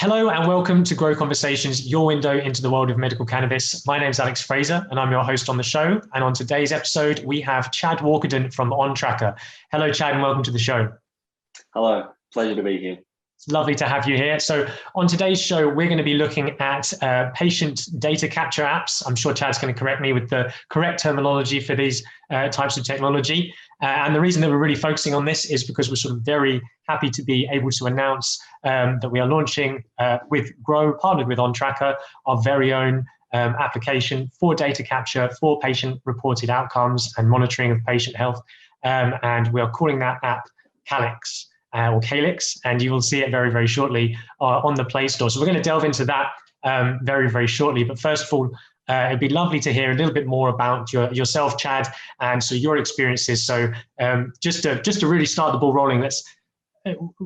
Hello and welcome to Grow Conversations, your window into the world of medical cannabis. My name is Alex Fraser and I'm your host on the show. And on today's episode, we have Chad Walkeden from Ontracka. Hello, Chad, and welcome to the show. Hello, pleasure to be here. It's lovely to have you here. So on today's show, we're going to be looking at patient data capture apps. I'm sure Chad's going to correct me with the correct terminology for these types of technology. And the reason that we're really focusing on this is because we're sort of very happy to be able to announce that we are launching with Grow, partnered with Ontracka, our very own application for data capture for patient-reported outcomes and monitoring of patient health. And we are calling that app Calyx. Or Calyx, and you will see it very, very shortly on the Play Store. So we're going to delve into that very, very shortly. But first of all, it'd be lovely to hear a little bit more about yourself, Chad, and so your experiences. So just to really start the ball rolling,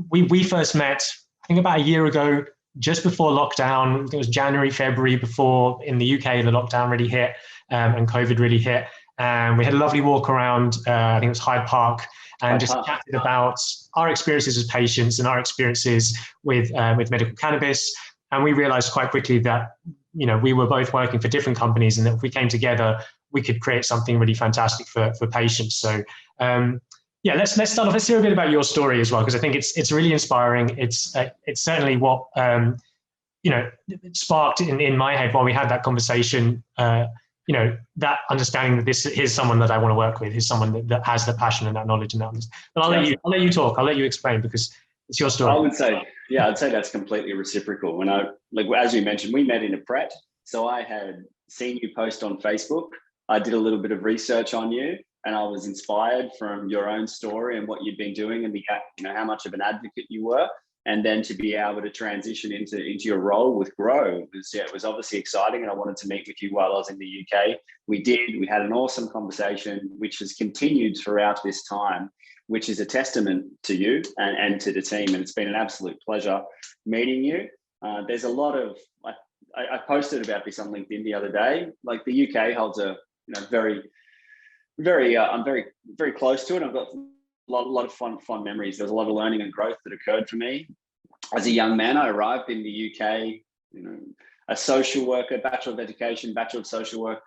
we first met, I think, about a year ago, just before lockdown. It was January, February, before in the UK the lockdown really hit and COVID really hit. And we had a lovely walk around, I think it was Hyde Park, and just chatted about our experiences as patients and our experiences with medical cannabis. And we realized quite quickly that, you know, we were both working for different companies and that if we came together, we could create something really fantastic for patients. So yeah, let's start off. Let's hear a bit about your story as well, because I think it's really inspiring. It's certainly what, you know, it sparked in my head while we had that conversation, you know, that understanding that this is someone that I want to work with, is someone that has the passion and that knowledge and that. But I'll let you talk. I'll let you explain because it's your story. I'd say that's completely reciprocal. When as you mentioned, we met in a Pret. So I had seen you post on Facebook. I did a little bit of research on you, and I was inspired from your own story and what you'd been doing, and how much of an advocate you were. And then to be able to transition into your role with Grow it was obviously exciting, and I wanted to meet with you while I was in the UK. We had an awesome conversation, which has continued throughout this time, which is a testament to you and to the team. And it's been an absolute pleasure meeting you. There's a lot of, I posted about this on LinkedIn the other day, like the UK holds a, I'm very, very close to it. I've got a lot of fun memories. There's a lot of learning and growth that occurred for me. As a young man, I arrived in the UK, a social worker, Bachelor of Education, Bachelor of Social Work,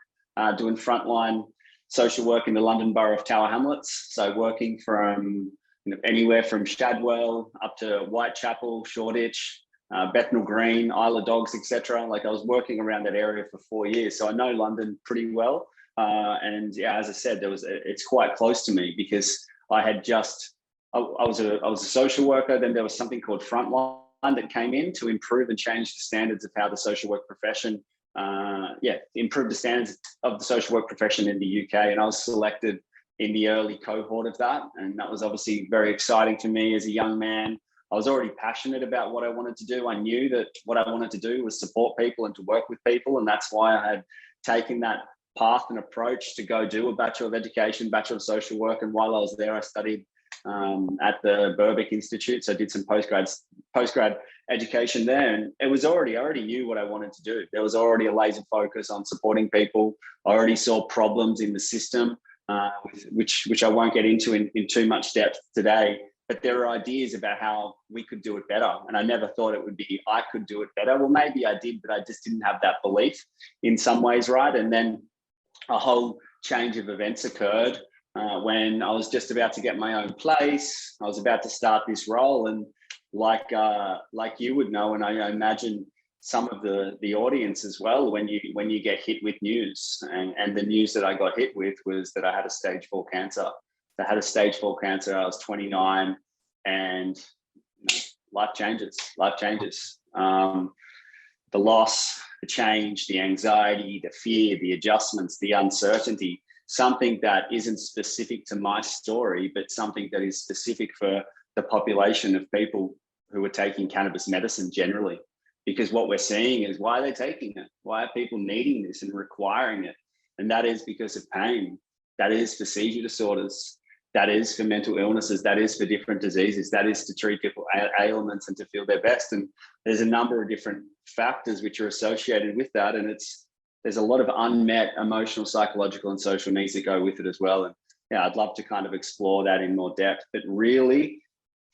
doing frontline social work in the London Borough of Tower Hamlets. So working from anywhere from Shadwell up to Whitechapel, Shoreditch, Bethnal Green, Isle of Dogs, etc. Like I was working around that area for 4 years. So I know London pretty well. And yeah, as I said, it's quite close to me because I was a social worker. Then there was something called Frontline that came in to improve and change the standards of how the social work profession, improve the standards of the social work profession in the UK. And I was selected in the early cohort of that. And that was obviously very exciting to me as a young man. I was already passionate about what I wanted to do. I knew that what I wanted to do was support people and to work with people. And that's why I had taken that path and approach to go do a Bachelor of Education, Bachelor of Social Work. And while I was there, I studied at the Birkbeck Institute. So I did some postgrad education there. And I already knew what I wanted to do. There was already a laser focus on supporting people. I already saw problems in the system, which I won't get into in too much depth today. But there are ideas about how we could do it better. And I never thought it would be, I could do it better. Well, maybe I did, but I just didn't have that belief in some ways, right? And then a whole change of events occurred when I was just about to get my own place. I was about to start this role, and like you would know, and I imagine some of the audience as well, when you get hit with news, and the news that I got hit with was that I had a stage 4 cancer. I had a stage 4 cancer. I was 29, and life changes. The loss, the change, the anxiety, the fear, the adjustments, the uncertainty, something that isn't specific to my story, but something that is specific for the population of people who are taking cannabis medicine generally. Because what we're seeing is, why are they taking it? Why are people needing this and requiring it? And that is because of pain. That is for seizure disorders. That is for mental illnesses. That is for different diseases. That is to treat people ailments and to feel their best. And there's a number of different factors which are associated with that. And there's a lot of unmet emotional, psychological, and social needs that go with it as well. And yeah, I'd love to kind of explore that in more depth. But really,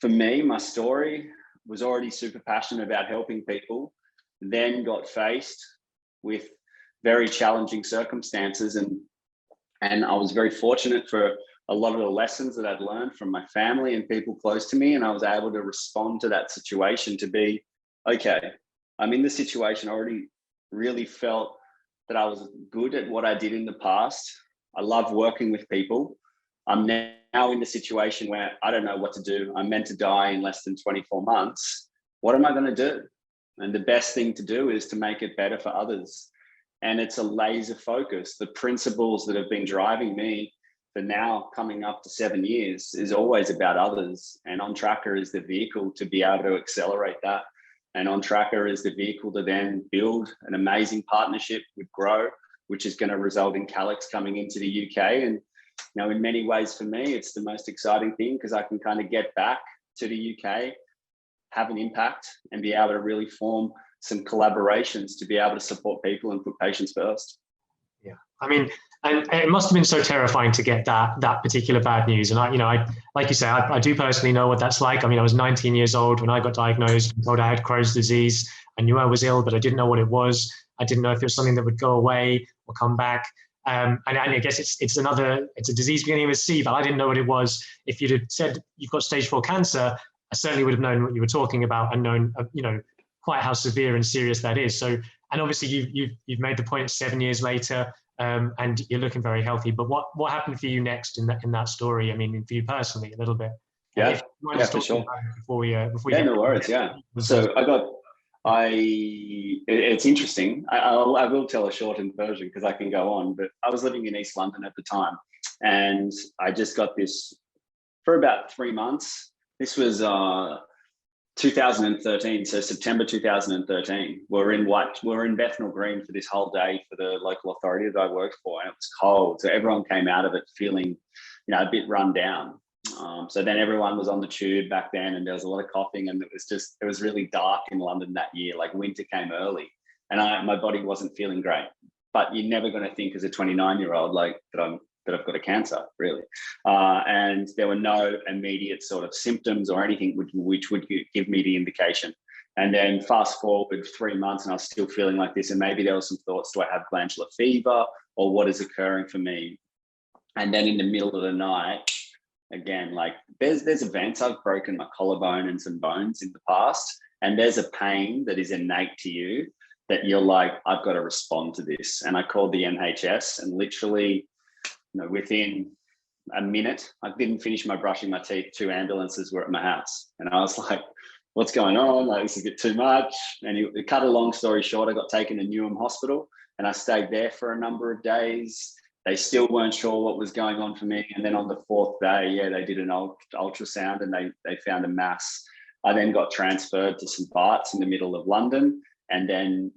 for me, my story, was already super passionate about helping people, then got faced with very challenging circumstances. And I was very fortunate for a lot of the lessons that I'd learned from my family and people close to me. And I was able to respond to that situation to be, okay, I'm in the situation. I already really felt that I was good at what I did in the past. I love working with people. I'm now in the situation where I don't know what to do. I'm meant to die in less than 24 months. What am I going to do? And the best thing to do is to make it better for others. And it's a laser focus. The principles that have been driving me for now coming up to 7 years is always about others. And Ontracka is the vehicle to be able to accelerate that. And Ontracka is the vehicle to then build an amazing partnership with Grow, which is going to result in Calyx coming into the UK. And you know, in many ways for me, it's the most exciting thing because I can kind of get back to the UK, have an impact, and be able to really form some collaborations to be able to support people and put patients first. Yeah, I mean, and it must have been so terrifying to get that particular bad news. And I like you say, I do personally know what that's like. I mean, I was 19 years old when I got diagnosed and told I had Crohn's disease. I knew I was ill, but I didn't know what it was. I didn't know if it was something that would go away or come back. And I guess it's a disease beginning with C, but I didn't know what it was. If you'd have said you've got stage 4 cancer, I certainly would have known what you were talking about and known, quite how severe and serious that is. So, and obviously you've made the point 7 years later, and you're looking very healthy. But what happened for you next in that story? I mean, for you personally, a little bit. Yeah, for sure. Before we no worries. Yeah. So it's interesting. I will tell a shortened version because I can go on, but I was living in East London at the time and I just got this for about 3 months. This was 2013, so September 2013. We're in Bethnal Green for this whole day for the local authority that I worked for, and it was cold. So everyone came out of it feeling, a bit run down. So then everyone was on the tube back then, and there was a lot of coughing, and it was really dark in London that year. Like winter came early, and my body wasn't feeling great. But you're never going to think as a 29-year-old that I've got a cancer, really. And there were no immediate sort of symptoms or anything which would give me the indication. And then fast forward 3 months and I was still feeling like this. And maybe there were some thoughts, do I have glandular fever or what is occurring for me? And then in the middle of the night, again, like there's events, I've broken my collarbone and some bones in the past. And there's a pain that is innate to you that you're like, I've got to respond to this. And I called the NHS and literally, within a minute, I didn't finish my brushing my teeth, 2 ambulances were at my house. And I was like, what's going on? Like, this is a bit too much. And to cut a long story short, I got taken to Newham Hospital and I stayed there for a number of days. They still weren't sure what was going on for me. And then on the 4th day, they did an ultrasound and they found a mass. I then got transferred to St. Bart's in the middle of London. And then,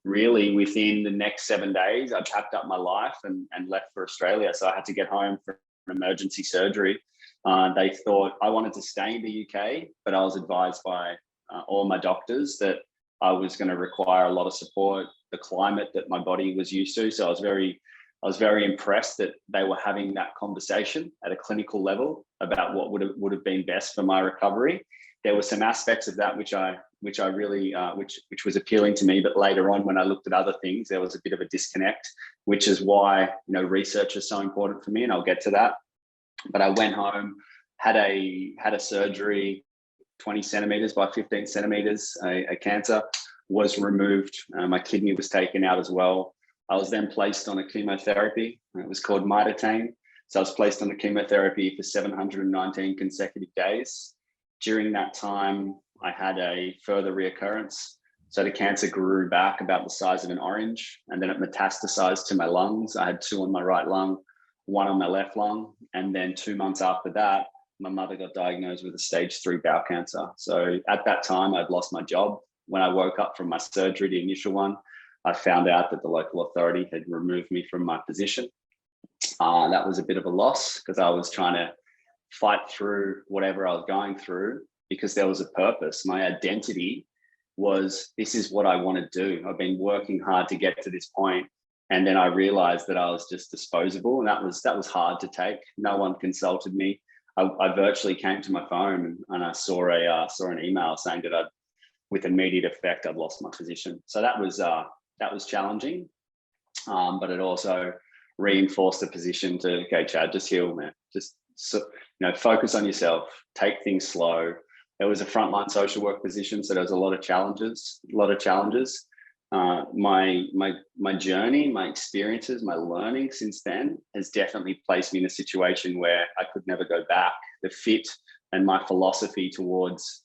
really within the next 7 days, I packed up my life and left for Australia. So I had to get home for an emergency surgery. They thought I wanted to stay in the UK, but I was advised by all my doctors that I was going to require a lot of support, the climate that my body was used to. So I was very impressed that they were having that conversation at a clinical level about what would have been best for my recovery. There were some aspects of that which was appealing to me, but later on when I looked at other things, there was a bit of a disconnect, which is why research is so important for me, and I'll get to that. But I went home, had a surgery, 20 centimeters by 15 centimeters, a cancer was removed. My kidney was taken out as well. I was then placed on a chemotherapy. It was called mitotane. So I was placed on the chemotherapy for 719 consecutive days. During that time, I had a further reoccurrence. So the cancer grew back about the size of an orange, and then it metastasized to my lungs. I had 2 on my right lung, 1 on my left lung. And then 2 months after that, my mother got diagnosed with a stage 3 bowel cancer. So at that time, I'd lost my job. When I woke up from my surgery, the initial one, I found out that the local authority had removed me from my position. That was a bit of a loss because I was trying to fight through whatever I was going through because there was a purpose. My identity was, this is what I want to do. I've been working hard to get to this point. And then I realized that I was just disposable, and that was hard to take. No one consulted me. I virtually came to my phone and I saw an email saying that with immediate effect, I'd lost my position. So that was challenging, but it also reinforced the position to, okay, Chad, just heal, man. Just focus on yourself, take things slow. It was a frontline social work position, so there was a lot of challenges. My journey, my experiences, my learning since then has definitely placed me in a situation where I could never go back. The fit and my philosophy towards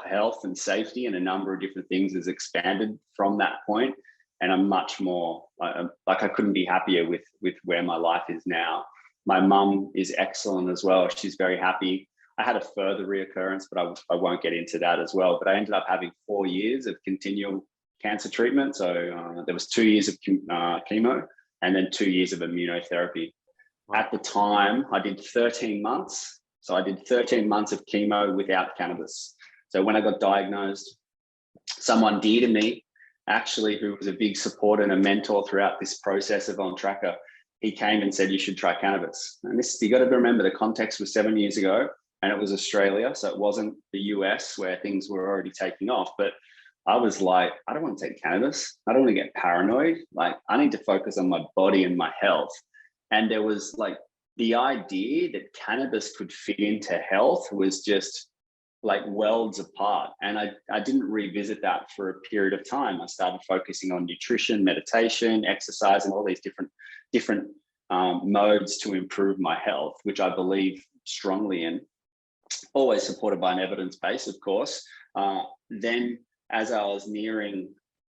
health and safety and a number of different things has expanded from that point. And I'm much more like, I couldn't be happier with where my life is now. My mum is excellent as well. She's very happy. I had a further reoccurrence, but I won't get into that as well. But I ended up having 4 years of continual cancer treatment. So there was 2 years of chemo and then 2 years of immunotherapy. Wow. At the time, I did 13 months. So I did 13 months of chemo without cannabis. So when I got diagnosed, someone dear to me, actually, who was a big supporter and a mentor throughout this process of Ontracka, he came and said, you should try cannabis. And this, you got to remember, the context was 7 years ago and it was Australia. So it wasn't the US where things were already taking off. But I was like, I don't want to take cannabis. I don't want to get paranoid. Like, I need to focus on my body and my health. And there was like the idea that cannabis could fit into health was just like worlds apart. And I didn't revisit that for a period of time. I started focusing on nutrition, meditation, exercise, and all these different modes to improve my health, which I believe strongly in, always supported by an evidence base, of course. Then as I was nearing,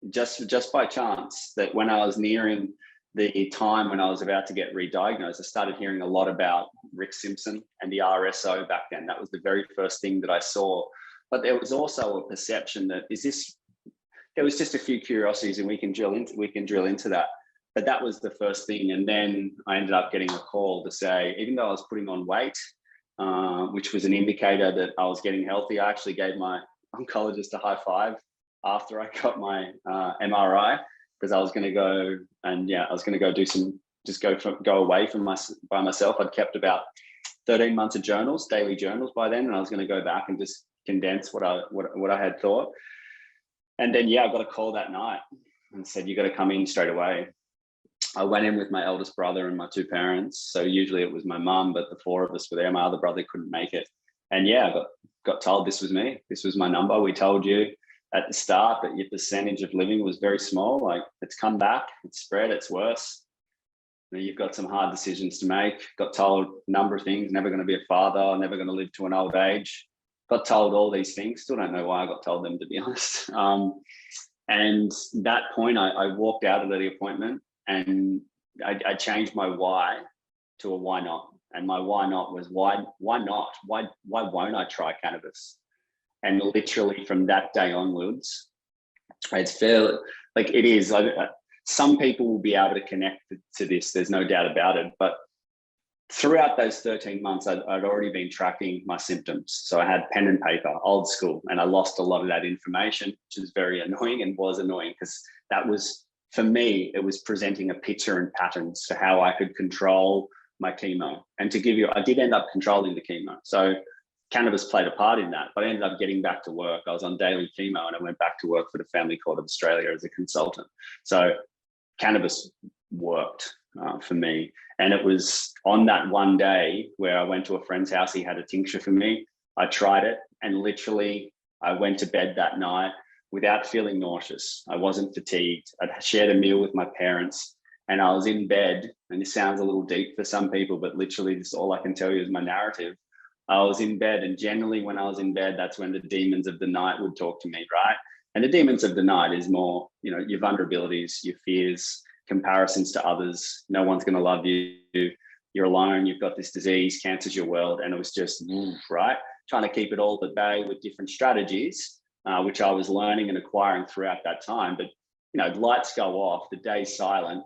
just by chance, that when I was nearing the time when I was about to get re-diagnosed, I started hearing a lot about Rick Simpson and the RSO back then. That was the very first thing that I saw. But there was also a perception that there was just a few curiosities, and we can drill into that. But that was the first thing. And then I ended up getting a call to say, even though I was putting on weight, which was an indicator that I was getting healthy, I actually gave my oncologist a high five after I got my MRI, because I was going to go and I was going to go go away by myself. I'd kept about 13 months of journals, daily journals by then, and I was going to go back and just condense what I had thought. And then I got a call that night and said, you got to come in straight away. I went in with my eldest brother and my 2 parents. So usually it was my mum, but the 4 of us were there. My other brother couldn't make it. And I got told this was me. This was my number. We told you at the start that your percentage of living was very small. Like, it's come back, it's spread, it's worse. You've got some hard decisions to make. Got told a number of things, never going to be a father, never going to live to an old age. Got told all these things. Still don't know why I got told them, to be honest. And that point, I walked out of the appointment and I changed my why to a why not. And my why not was why not? Why won't I try cannabis? And literally from that day onwards, it's fair, like it is. Some people will be able to connect to this. There's no doubt about it. But throughout those 13 months, I'd already been tracking my symptoms. So I had pen and paper, old school, and I lost a lot of that information, which is very annoying and was annoying because that was, for me, it was presenting a picture and patterns to how I could control my chemo. And to give you, I did end up controlling the chemo. So cannabis played a part in that, but I ended up getting back to work. I was on daily chemo and I went back to work for the Family Court of Australia as a consultant. So cannabis worked for me. And it was on that one day where I went to a friend's house. He had a tincture for me. I tried it and literally I went to bed that night without feeling nauseous. I wasn't fatigued. I'd shared a meal with my parents and I was in bed, and this sounds a little deep for some people, but literally this is all I can tell you is my narrative. I was in bed, and generally when I was in bed, that's when the demons of the night would talk to me, right? And the demons of the night is more, your vulnerabilities, your fears, comparisons to others. No one's going to love you. You're alone. You've got this disease. Cancer's your world. And it was just, right? Trying to keep it all at bay with different strategies, which I was learning and acquiring throughout that time. But, lights go off, the day's silent,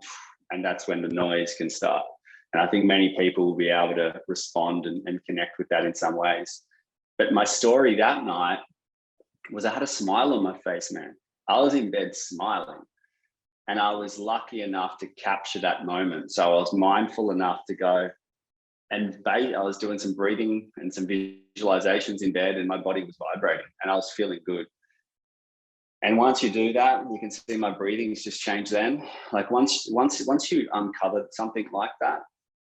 and that's when the noise can start. And I think many people will be able to respond and connect with that in some ways. But my story that night was I had a smile on my face, man. I was in bed smiling. And I was lucky enough to capture that moment. So I was mindful enough to go, And I was doing some breathing and some visualizations in bed, and my body was vibrating and I was feeling good. And once you do that, you can see my breathing's just changed then. Like once you uncover something like that,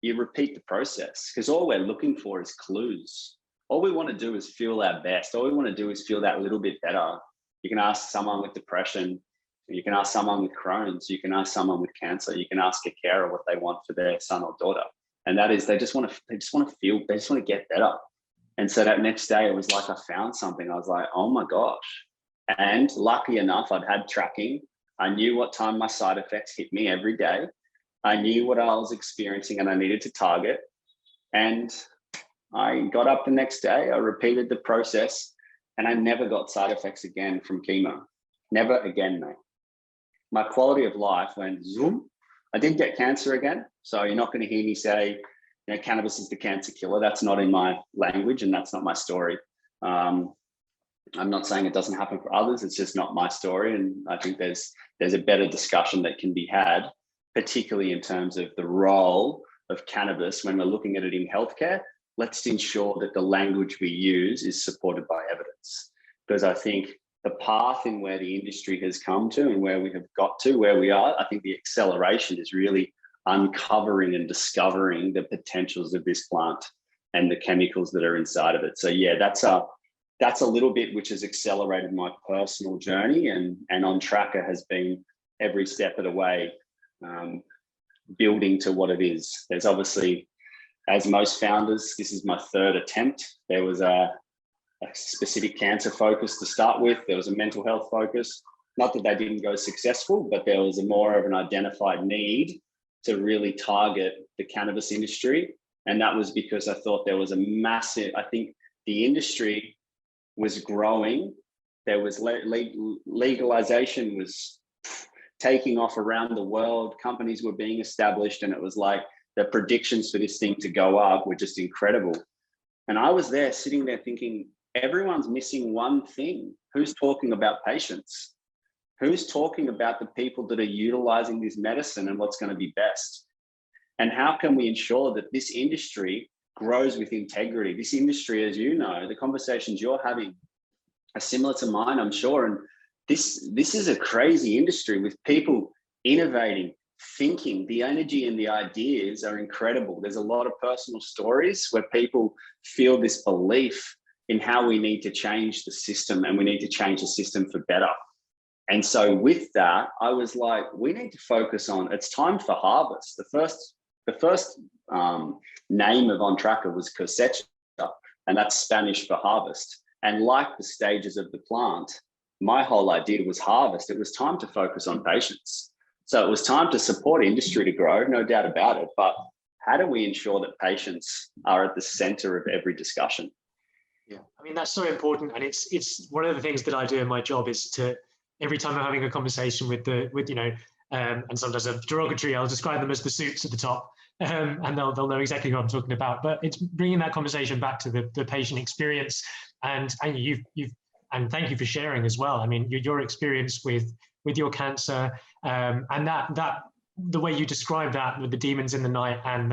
you repeat the process, because all we're looking for is clues. All we want to do is feel our best. All we want to do is feel that little bit better. You can ask someone with depression, you can ask someone with Crohn's, you can ask someone with cancer, you can ask a carer what they want for their son or daughter. And that is, they just want to get better. And so that next day, it was like I found something. I was like, oh my gosh. And lucky enough, I'd had tracking. I knew what time my side effects hit me every day. I knew what I was experiencing and I needed to target. And I got up the next day, I repeated the process, and I never got side effects again from chemo. Never again, mate. My quality of life went zoom. I didn't get cancer again. So you're not going to hear me say, you know, cannabis is the cancer killer. That's not in my language and that's not my story. I'm not saying it doesn't happen for others. It's just not my story. And I think there's a better discussion that can be had, particularly in terms of the role of cannabis when we're looking at it in healthcare. Let's ensure that the language we use is supported by evidence, because I think the path in where the industry has come to and where we have got to, where we are, I think the acceleration is really uncovering and discovering the potentials of this plant and the chemicals that are inside of it. So yeah, that's a little bit which has accelerated my personal journey, and Ontracka has been every step of the way building to what it is. There's obviously, as most founders, this is my third attempt. There was a specific cancer focus to start with. There was a mental health focus. Not that they didn't go successful, but there was a more of an identified need to really target the cannabis industry. And that was because I thought there was a massive, I think the industry was growing. There was legalization was taking off around the world. Companies were being established, and it was like the predictions for this thing to go up were just incredible. And I was there sitting there thinking, everyone's missing one thing. Who's talking about patients? Who's talking about the people that are utilizing this medicine and what's going to be best? And how can we ensure that this industry grows with integrity? This industry, as you know, the conversations you're having are similar to mine, I'm sure. And this is a crazy industry with people innovating, thinking. The energy and the ideas are incredible. There's a lot of personal stories where people feel this belief in how we need to change the system, and we need to change the system for better. And so with that, I was like, we need to focus on, it's time for harvest. The first name of Ontracka was cosecha, and that's Spanish for harvest. And like the stages of the plant, my whole idea was harvest. It was time to focus on patients. So it was time to support industry to grow, no doubt about it. But how do we ensure that patients are at the center of every discussion? Yeah, I mean, that's so important. And it's one of the things that I do in my job is to, every time I'm having a conversation with and sometimes a derogatory, I'll describe them as the suits at the top, and they'll know exactly what I'm talking about. But it's bringing that conversation back to the patient experience, and you've and thank you for sharing as well. I mean, your experience with your cancer, and that the way you describe that with the demons in the night, and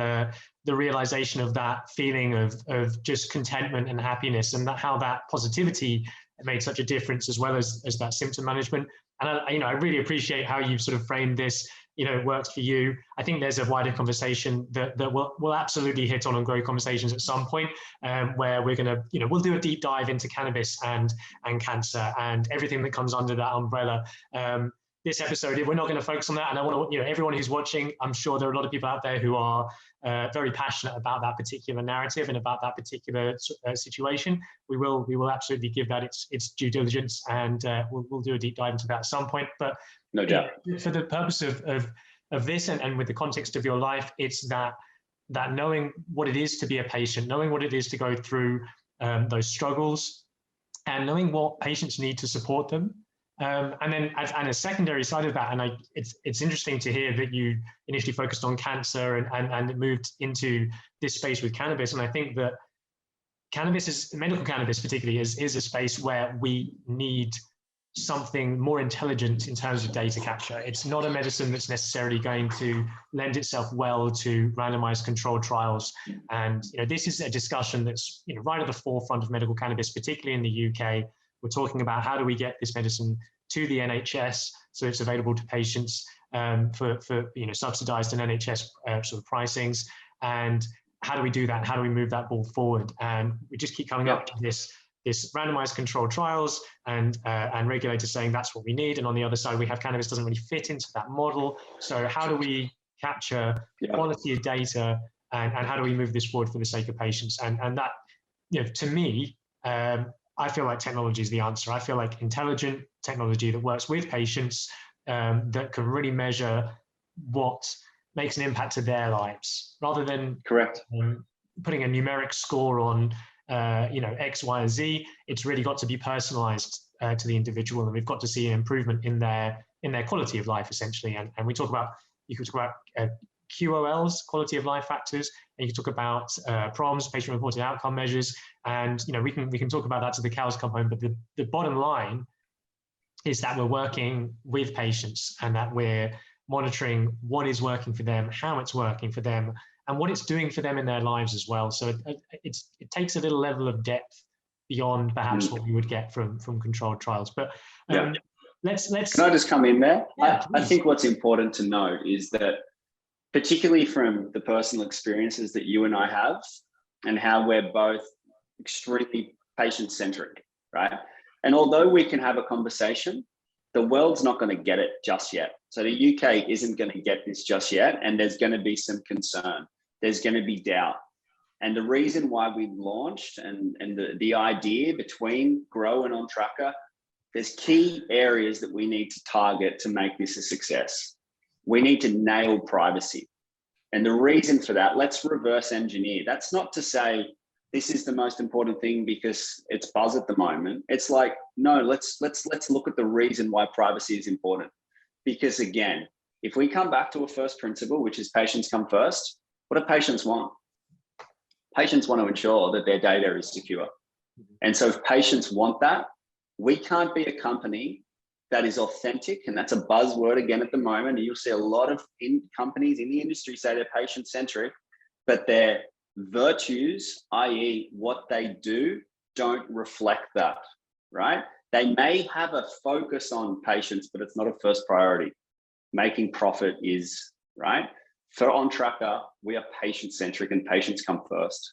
the realization of that feeling of just contentment and happiness, and how that positivity made such a difference, as well as that symptom management. And I really appreciate how you've sort of framed this. It works for you. I think there's a wider conversation that we'll absolutely hit on Grow Conversations at some point, where we're going to, we'll do a deep dive into cannabis and cancer and everything that comes under that umbrella. This episode, we're not going to focus on that. And I want to, everyone who's watching, I'm sure there are a lot of people out there who are very passionate about that particular narrative and about that particular situation. We will absolutely give that its due diligence, and we'll do a deep dive into that at some point. But no doubt, for the purpose of this and with the context of your life, it's that knowing what it is to be a patient, knowing what it is to go through those struggles, and knowing what patients need to support them. And then, and a secondary side of that, and it's interesting to hear that you initially focused on cancer and moved into this space with cannabis. And I think that medical cannabis particularly, is a space where we need something more intelligent in terms of data capture. It's not a medicine that's necessarily going to lend itself well to randomized controlled trials. And this is a discussion that's right at the forefront of medical cannabis, particularly in the UK. We're talking about how do we get this medicine to the NHS so it's available to patients for subsidized and NHS sort of pricings, and how do we do that? How do we move that ball forward? And we just keep coming up to this randomized controlled trials and regulators saying that's what we need. And on the other side, we have cannabis doesn't really fit into that model. So how do we capture quality of data and how do we move this forward for the sake of patients? And that, to me, I feel like technology is the answer. I feel like intelligent technology that works with patients that can really measure what makes an impact to their lives, rather than putting a numeric score on X, Y, or Z. It's really got to be personalized to the individual, and we've got to see an improvement in their quality of life, essentially. And you could talk about QOLs, quality of life factors, and you can talk about PROMs, patient-reported outcome measures, and we can talk about that to the cows come home. But the bottom line is that we're working with patients and that we're monitoring what is working for them, how it's working for them, and what it's doing for them in their lives as well. So it takes a little level of depth beyond perhaps what we would get from controlled trials. But let's. Can I just come in there? Yeah, I think what's important to note is that, particularly from the personal experiences that you and I have, and how we're both extremely patient-centric, right? And although we can have a conversation, the world's not going to get it just yet. So the UK isn't going to get this just yet, and there's going to be some concern. There's going to be doubt. And the reason why we launched and the idea between Grow and Ontracka, there's key areas that we need to target to make this a success. We need to nail privacy. And the reason for that, let's reverse engineer. That's not to say this is the most important thing because it's buzz at the moment. It's like, no, let's look at the reason why privacy is important. Because again, if we come back to a first principle, which is patients come first, what do patients want? Patients want to ensure that their data is secure. And so if patients want that, we can't be a company that is authentic, and that's a buzzword again at the moment. And you'll see a lot of companies in the industry say they're patient-centric, but their virtues, i.e. what they do, don't reflect that, right? They may have a focus on patients, but it's not a first priority. Making profit is, right? For Ontracka, we are patient-centric and patients come first.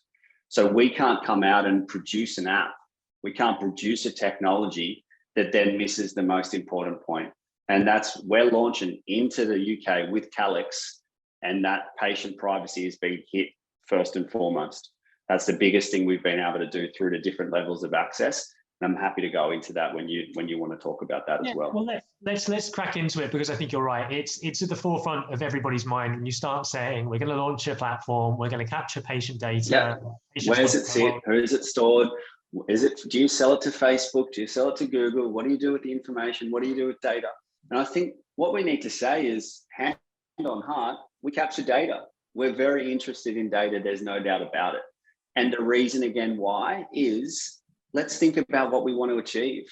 So we can't come out and produce an app. We can't produce a technology that then misses the most important point. And that's, we're launching into the UK with Calyx, and that patient privacy is being hit first and foremost. That's the biggest thing we've been able to do through the different levels of access. And I'm happy to go into that when you want to talk about that as well. Well, let's crack into it, because I think you're right. It's at the forefront of everybody's mind when you start saying we're going to launch a platform, we're going to capture patient data. Where does it sit? Who is it stored? Do you sell it to Facebook? Do you sell it to Google? What do you do with the information? What do you do with data? And I think what we need to say is, hand on heart, we capture data. We're very interested in data. There's no doubt about it. And the reason again why is, let's think about what we want to achieve.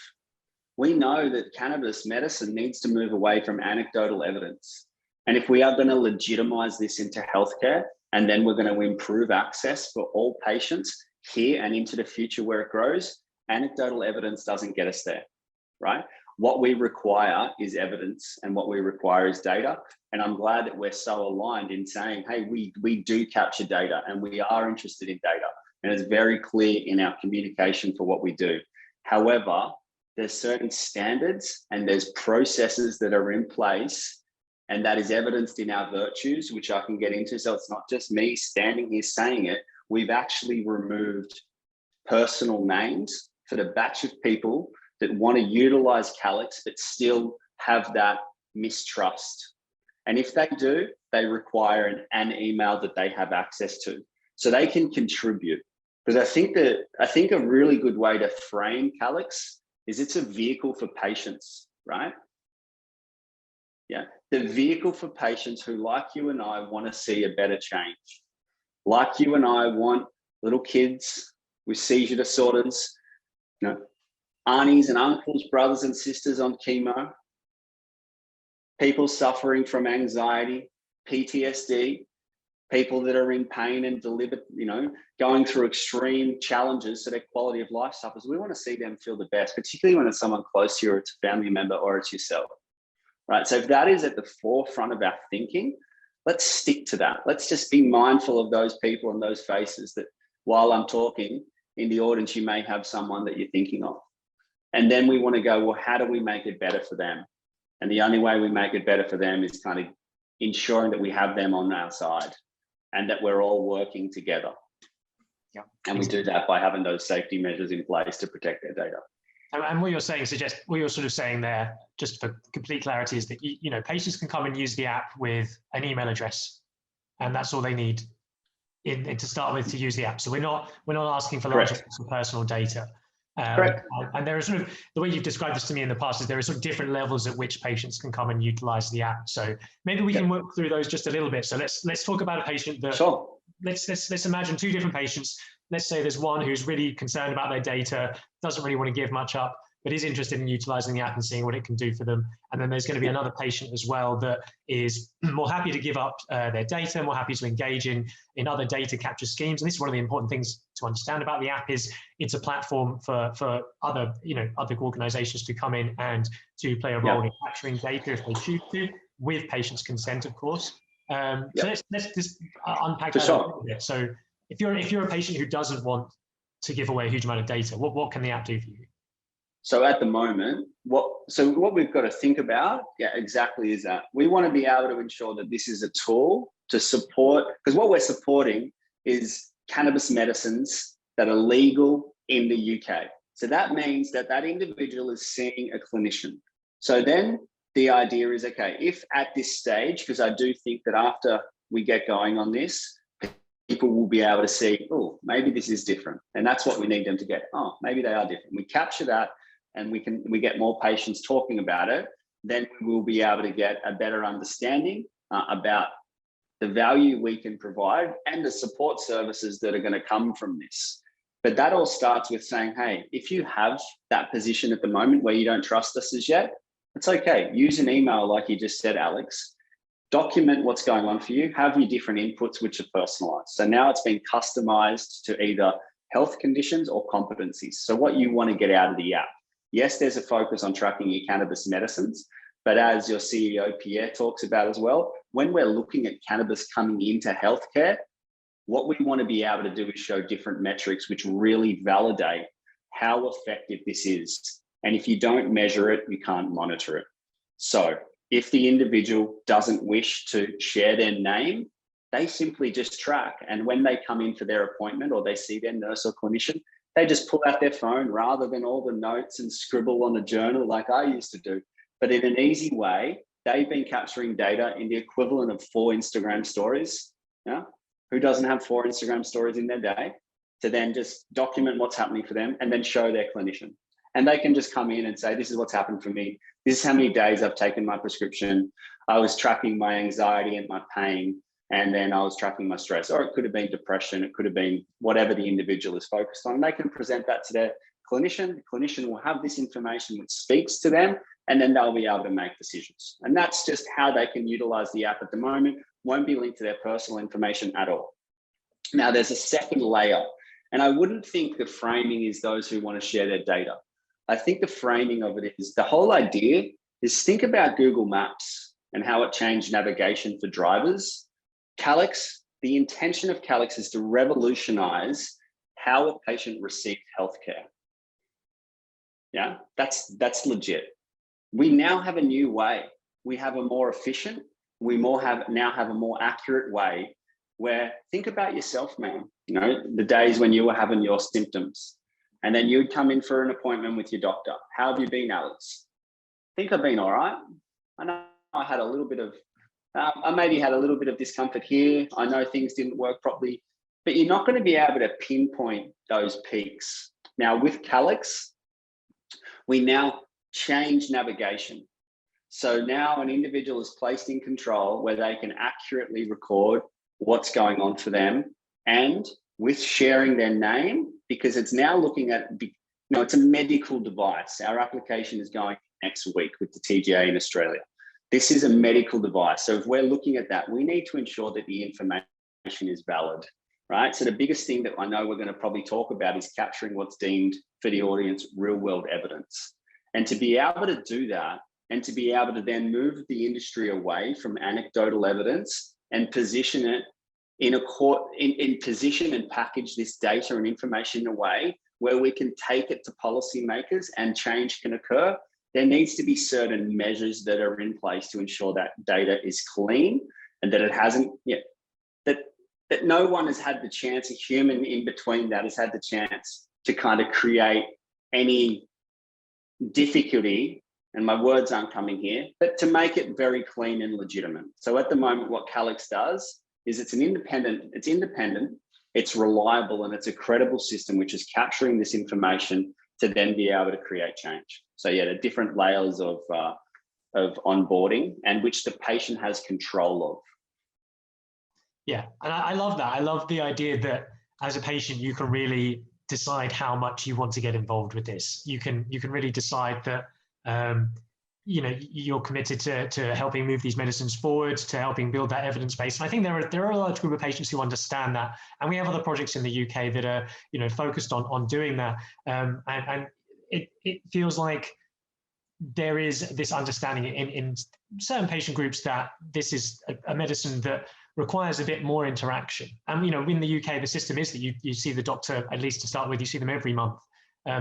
We know that cannabis medicine needs to move away from anecdotal evidence. And if we are going to legitimize this into healthcare, and then we're going to improve access for all patients here and into the future where it grows, anecdotal evidence doesn't get us there, right? What we require is evidence, and what we require is data. And I'm glad that we're so aligned in saying, hey, we do capture data and we are interested in data. And it's very clear in our communication for what we do. However, there's certain standards and there's processes that are in place, and that is evidenced in our virtues, which I can get into. So it's not just me standing here saying it. We've actually removed personal names for the batch of people that want to utilize Calyx but still have that mistrust. And if they do, they require an email that they have access to, so they can contribute. Because I think a really good way to frame Calyx is it's a vehicle for patients, right? Yeah, the vehicle for patients who, like you and I, want to see a better change. Like you and I want little kids with seizure disorders, aunties and uncles, brothers and sisters on chemo, people suffering from anxiety, PTSD, people that are in pain and deliberate, going through extreme challenges, so their quality of life suffers. We want to see them feel the best, particularly when it's someone close to you, or it's a family member, or it's yourself, right? So if that is at the forefront of our thinking, let's stick to that. Let's just be mindful of those people and those faces that while I'm talking in the audience, you may have someone that you're thinking of. And then we want to go, well, how do we make it better for them? And the only way we make it better for them is kind of ensuring that we have them on our side and that we're all working together. Yeah. And we do that by having those safety measures in place to protect their data. And what you're saying what you're sort of saying there, just for complete clarity, is that patients can come and use the app with an email address, and that's all they need to start with to use the app. So we're not asking for large amounts of personal data. Correct. And there are sort of, the way you've described this to me in the past is there are sort of different levels at which patients can come and utilize the app. So maybe we can work through those just a little bit. So let's talk about a patient that, sure. Let's imagine two different patients. Let's say there's one who's really concerned about their data, doesn't really want to give much up, but is interested in utilizing the app and seeing what it can do for them. And then there's going to be another patient as well that is more happy to give up their data, more happy to engage in other data capture schemes. And this is one of the important things to understand about the app is it's a platform for other organizations to come in and to play a role in capturing data if they choose to, with patients' consent, of course. So let's just unpack that a little bit. So if you're a patient who doesn't want to give away a huge amount of data, what can the app do for you? So at the moment, what we've got to think about, exactly is that we want to be able to ensure that this is a tool to support, because what we're supporting is cannabis medicines that are legal in the UK. So that means that individual is seeing a clinician. So then the idea is, okay, if at this stage, because I do think that after we get going on this, people will be able to see, oh, maybe this is different. And that's what we need them to get. Oh, maybe they are different. We capture that and we get more patients talking about it, then we will be able to get a better understanding about the value we can provide and the support services that are going to come from this. But that all starts with saying, hey, if you have that position at the moment where you don't trust us as yet, it's okay. Use an email like you just said, Alex. Document what's going on for you. Have your different inputs which are personalized. So now it's been customized to either health conditions or competencies. So what you want to get out of the app. Yes, there's a focus on tracking your cannabis medicines, but as your CEO, Pierre, talks about as well, when we're looking at cannabis coming into healthcare, what we want to be able to do is show different metrics which really validate how effective this is. And if you don't measure it, you can't monitor it. So if the individual doesn't wish to share their name, they simply just track. And when they come in for their appointment or they see their nurse or clinician, they just pull out their phone rather than all the notes and scribble on a journal like I used to do. But in an easy way, they've been capturing data in the equivalent of 4 Instagram stories. Yeah? Who doesn't have 4 Instagram stories in their day? To then just document what's happening for them and then show their clinician. And they can just come in and say, this is what's happened for me. This is how many days I've taken my prescription. I was tracking my anxiety and my pain. And then I was tracking my stress, or it could have been depression. It could have been whatever the individual is focused on. And they can present that to their clinician. The clinician will have this information which speaks to them, and then they'll be able to make decisions. And that's just how they can utilize the app at the moment. Won't be linked to their personal information at all. Now, there's a second layer, and I wouldn't think the framing is those who want to share their data. I think the framing of it is the whole idea is think about Google Maps and how it changed navigation for drivers. Calyx, the intention of Calyx is to revolutionize how a patient received healthcare. Yeah, that's legit. We now have a new way. We have a more efficient, now have a more accurate way where, think about yourself, man. You know, the days when you were having your symptoms and then you'd come in for an appointment with your doctor. How have you been, Alex? I think I've been all right. I know I had a little bit of I maybe had a little bit of discomfort here. I know things didn't work properly, but you're not going to be able to pinpoint those peaks. Now with Calyx, we now change navigation. So now an individual is placed in control where they can accurately record what's going on for them, and with sharing their name, because it's now looking at No, it's a medical device. Our application is going next week with the TGA in Australia. This is a medical device. So if we're looking at that, we need to ensure that the information is valid, right? So the biggest thing that I know we're going to probably talk about is capturing what's deemed for the audience real world evidence. And to be able to do that, and to be able to then move the industry away from anecdotal evidence and position it in position and package this data and information in a way where we can take it to policymakers and change can occur, there needs to be certain measures that are in place to ensure that data is clean and that it hasn't, that no one has had the chance, a human in between that has had the chance to kind of create any difficulty, and my words aren't coming here, but to make it very clean and legitimate. So at the moment, what Calyx does is it's independent, it's reliable, and it's a credible system which is capturing this information to then be able to create change. So yeah, the different layers of onboarding and which the patient has control of. Yeah, and I love that. I love the idea that as a patient, you can really decide how much you want to get involved with this. You can really decide that you're committed to helping move these medicines forward, to helping build that evidence base. And I think there are a large group of patients who understand that, and we have other projects in the UK that are focused on doing that. And it feels like there is this understanding in certain patient groups that this is a medicine that requires a bit more interaction. And in the UK, the system is that you see the doctor, at least to start with, you see them every month.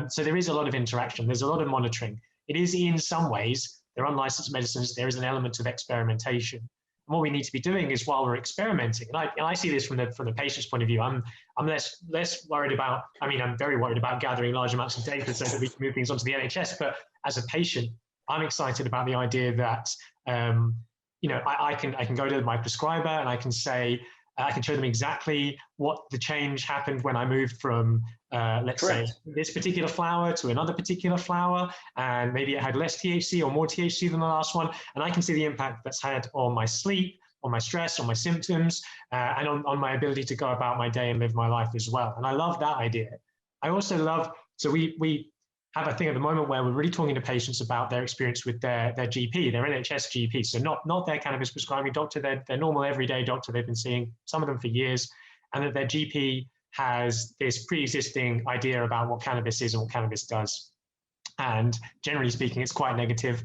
So there is a lot of interaction. There's a lot of monitoring. It is, in some ways, they're unlicensed medicines. There is an element of experimentation. And what we need to be doing is, while we're experimenting, and I see this from the patient's point of view, I'm less worried about, I'm very worried about gathering large amounts of data so that we can move things onto the NHS. But as a patient, I'm excited about the idea that I can go to my prescriber and I can say, I can show them exactly what the change happened when I moved from, let's say, this particular flower to another particular flower, and maybe it had less THC or more THC than the last one, and I can see the impact that's had on my sleep, on my stress, on my symptoms, and on my ability to go about my day and live my life as well. And I love that idea. I also love, so we have a thing at the moment where we're really talking to patients about their experience with their GP, their NHS GP. So not their cannabis prescribing doctor, their normal everyday doctor they've been seeing, some of them for years, and that their GP has this pre-existing idea about what cannabis is and what cannabis does. And generally speaking, it's quite negative.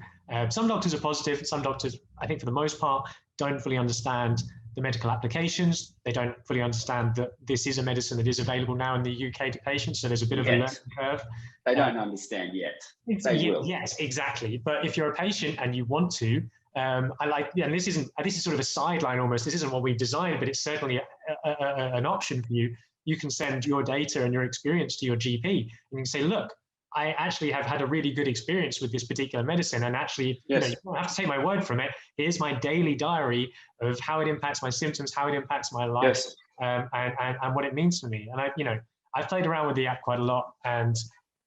Some doctors are positive. Some doctors, I think for the most part, don't fully understand the medical applications. They don't fully understand that this is a medicine that is available now in the UK to patients. So there's a bit of a learning curve. They don't understand yet. They will. Yes, exactly. But if you're a patient and you want to, and this is sort of a sideline almost. This isn't what we've designed, but it's certainly an option for you. You can send your data and your experience to your GP, and you can say, look, I actually have had a really good experience with this particular medicine, and actually, you don't have to take my word from it. Here's my daily diary of how it impacts my symptoms, how it impacts my life, and what it means for me. And I've played around with the app quite a lot, and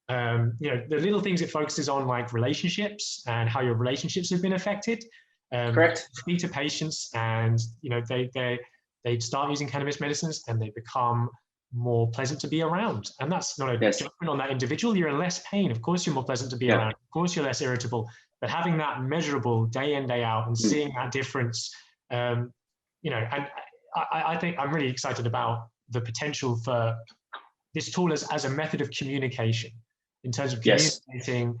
the little things it focuses on, like relationships and how your relationships have been affected. Correct. Speak to patients, and they start using cannabis medicines, and they become more pleasant to be around. And that's not a judgment on that individual. You're in less pain. Of course, you're more pleasant to be around. Of course, you're less irritable. But having that measurable day in, day out, and seeing that difference, and I think I'm really excited about the potential for this tool as a method of communication, in terms of communicating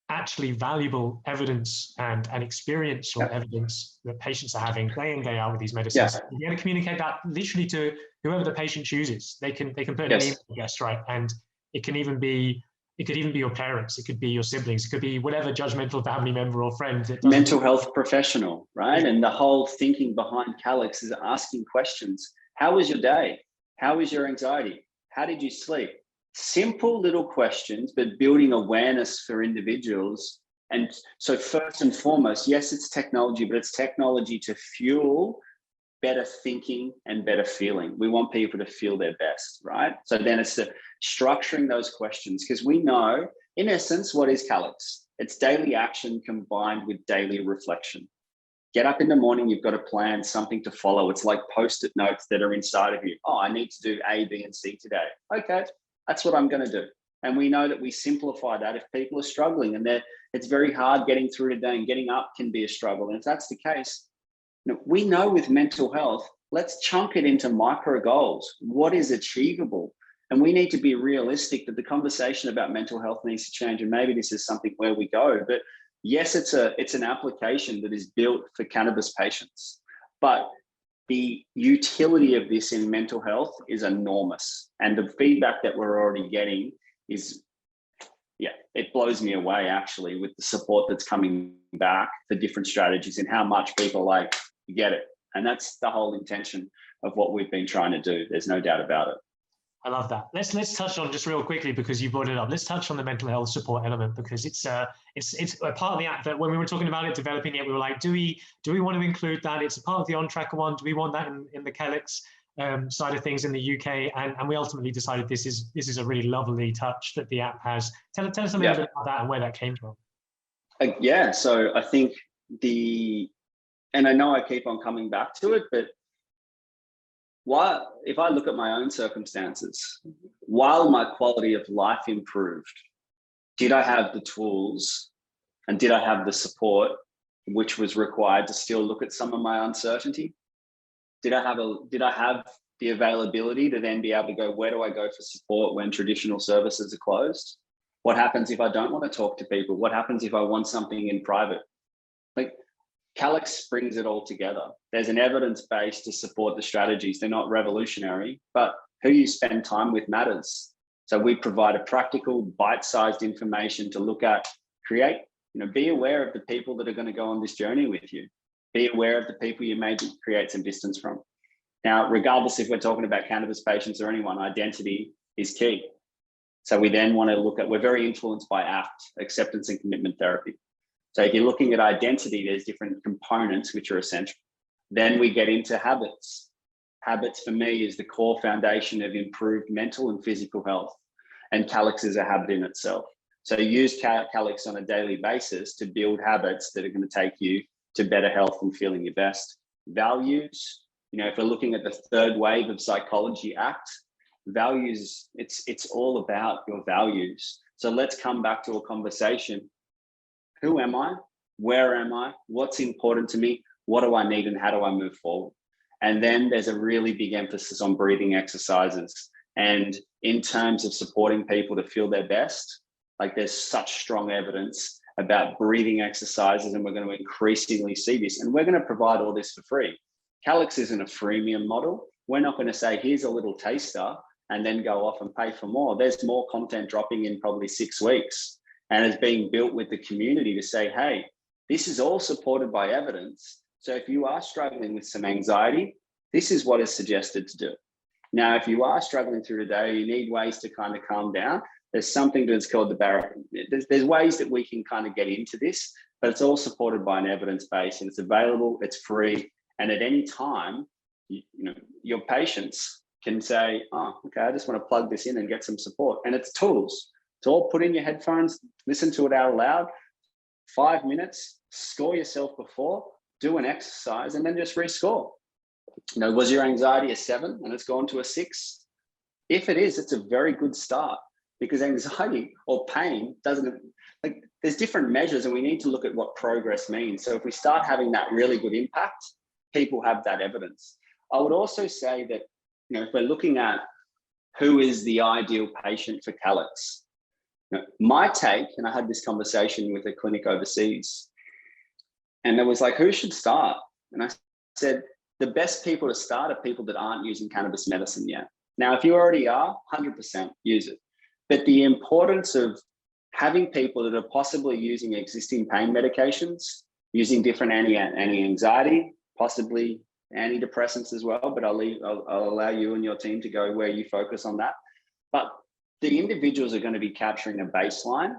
actually valuable evidence and experiential evidence that patients are having day in, day out with these medicines. You're going to communicate that literally to whoever the patient chooses. They can put an email address, right? And it could even be your parents, it could be your siblings, it could be whatever judgmental family member or friend. Mental health professional, right? And the whole thinking behind Calyx is asking questions. How was your day? How was your anxiety? How did you sleep? Simple little questions, but building awareness for individuals. And so first and foremost, yes, it's technology, but it's technology to fuel better thinking and better feeling. We want people to feel their best, right? So then it's the structuring those questions, because we know, in essence, what is Calyx? It's daily action combined with daily reflection. Get up in the morning, you've got a plan, something to follow. It's like post-it notes that are inside of you. Oh, I need to do A, B, and C today. Okay, that's what I'm going to do. And we know that we simplify that if people are struggling and it's very hard getting through today, and getting up can be a struggle. And if that's the case, we know with mental health, let's chunk it into micro goals. What is achievable? And we need to be realistic that the conversation about mental health needs to change. And maybe this is something where we go, but yes, it's an application that is built for cannabis patients, but the utility of this in mental health is enormous. And the feedback that we're already getting is, it blows me away actually, with the support that's coming back for different strategies and how much people get it. And that's the whole intention of what we've been trying to do. There's no doubt about it. I love that. Let's touch on, just real quickly, because you brought it up. Let's touch on the mental health support element, because it's a part of the app that when we were talking about it, developing it, we were like, do we want to include that? It's a part of the Ontracka one. Do we want that in the Calyx side of things in the UK? And we ultimately decided this is a really lovely touch that the app has. Tell us a little bit about that and where that came from. So I think and I know I keep on coming back to it, but if I look at my own circumstances, while my quality of life improved, did I have the tools and did I have the support which was required to still look at some of my uncertainty? Did I have the availability to then be able to go, where do I go for support when traditional services are closed? What happens if I don't want to talk to people? What happens if I want something in private? Calyx brings it all together. There's an evidence base to support the strategies. They're not revolutionary, but who you spend time with matters. So we provide a practical, bite-sized information to look at, create, be aware of the people that are going to go on this journey with you. Be aware of the people you may create some distance from. Now, regardless if we're talking about cannabis patients or anyone, identity is key. So we then want to look at, we're very influenced by ACT, acceptance and commitment therapy. So if you're looking at identity, there's different components which are essential. Then we get into habits. Habits for me is the core foundation of improved mental and physical health. And Calyx is a habit in itself. So use Calyx on a daily basis to build habits that are going to take you to better health and feeling your best. Values, if we're looking at the third wave of psychology, ACT, values, it's all about your values. So let's come back to a conversation. Who am I? Where am I? What's important to me? What do I need and how do I move forward? And then there's a really big emphasis on breathing exercises. And in terms of supporting people to feel their best, there's such strong evidence about breathing exercises, and we're going to increasingly see this. And we're going to provide all this for free. Calyx isn't a freemium model. We're not going to say, here's a little taster and then go off and pay for more. There's more content dropping in probably 6 weeks. And it's being built with the community to say, hey, this is all supported by evidence. So if you are struggling with some anxiety, this is what is suggested to do. Now, if you are struggling through the day, you need ways to kind of calm down. There's something that's called the barrier. There's ways that we can kind of get into this, but it's all supported by an evidence base, and it's available, it's free. And at any time, your patients can say, oh, okay, I just want to plug this in and get some support. And it's tools. It's all put in your headphones, listen to it out loud, 5 minutes, score yourself before, do an exercise, and then just rescore. Was your anxiety a 7 and it's gone to a 6? If it is, it's a very good start, because anxiety or pain doesn't, there's different measures, and we need to look at what progress means. So if we start having that really good impact, people have that evidence. I would also say that, if we're looking at who is the ideal patient for Calyx, my take, and I had this conversation with a clinic overseas, and it was like, who should start? And I said, the best people to start are people that aren't using cannabis medicine yet. Now, if you already are, 100% use it. But the importance of having people that are possibly using existing pain medications, using different anti-anxiety, possibly antidepressants as well, but I'll allow you and your team to go where you focus on that. But the individuals are going to be capturing a baseline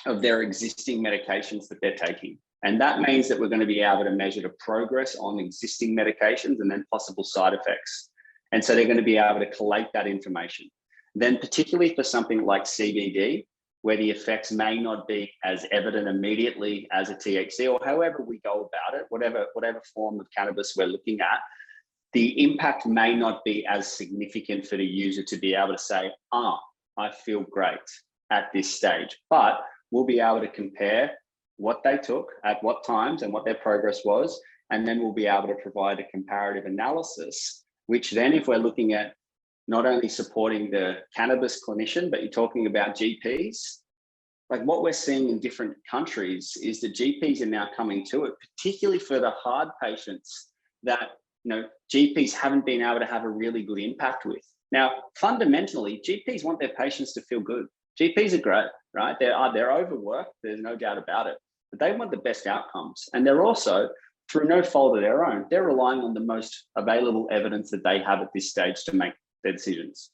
of their existing medications that they're taking. And that means that we're going to be able to measure the progress on existing medications and then possible side effects. And so they're going to be able to collate that information. Then particularly for something like CBD, where the effects may not be as evident immediately as a THC, or however we go about it, whatever form of cannabis we're looking at, the impact may not be as significant for the user to be able to say, I feel great at this stage. But we'll be able to compare what they took at what times and what their progress was. And then we'll be able to provide a comparative analysis, which then if we're looking at not only supporting the cannabis clinician, but you're talking about GPs, like what we're seeing in different countries is that GPs are now coming to it, particularly for the hard patients that, you know, GPs haven't been able to have a really good impact with. Now, fundamentally, GPs want their patients to feel good. GPs are great, right? They're overworked, there's no doubt about it, but they want the best outcomes. And they're also, through no fault of their own, they're relying on the most available evidence that they have at this stage to make their decisions,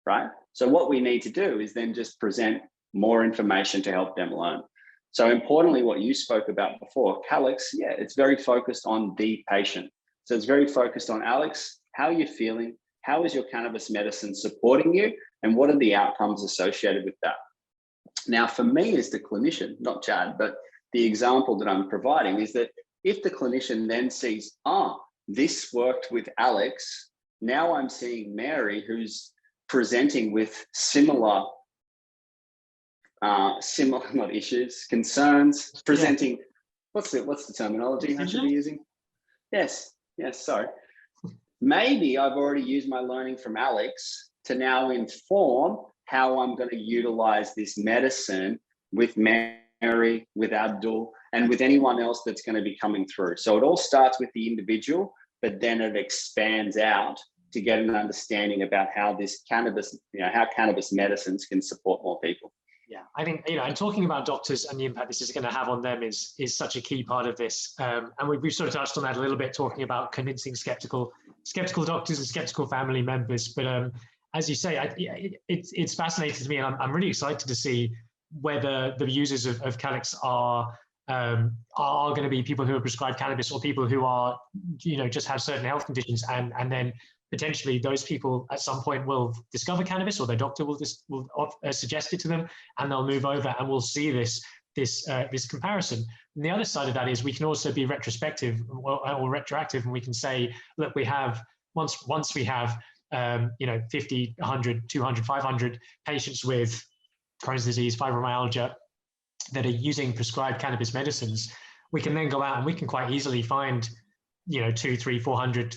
right? So what we need to do is then just present more information to help them learn. So importantly, what you spoke about before, Calyx, yeah, it's very focused on the patient. So it's very focused on, Alex, how are you feeling? How is your cannabis medicine supporting you? And what are the outcomes associated with that? Now, for me as the clinician, not Chad, but the example that I'm providing is that if the clinician then sees, this worked with Alex, now I'm seeing Mary who's presenting with similar not issues, concerns, presenting, what's the terminology I should be using? Yes, sorry. Maybe I've already used my learning from Alex to now inform how I'm going to utilize this medicine with Mary, with Abdul, and with anyone else that's going to be coming through. So it all starts with the individual, but then it expands out to get an understanding about how this cannabis, how cannabis medicines can support more people. Yeah, I think, and talking about doctors and the impact this is going to have on them is such a key part of this. And we've sort of touched on that a little bit, talking about convincing skeptical doctors and skeptical family members. But as you say, it's fascinating to me, and I'm really excited to see whether the users of Calyx are going to be people who are prescribed cannabis, or people who are, just have certain health conditions, and then potentially those people at some point will discover cannabis, or their doctor will suggest it to them, and they'll move over, and we'll see this comparison. And the other side of that is we can also be retrospective or retroactive, and we can say, look, we have once we have 50, 100, 200, 500 patients with Crohn's disease, fibromyalgia that are using prescribed cannabis medicines, we can then go out and we can quite easily find 200, 300, 400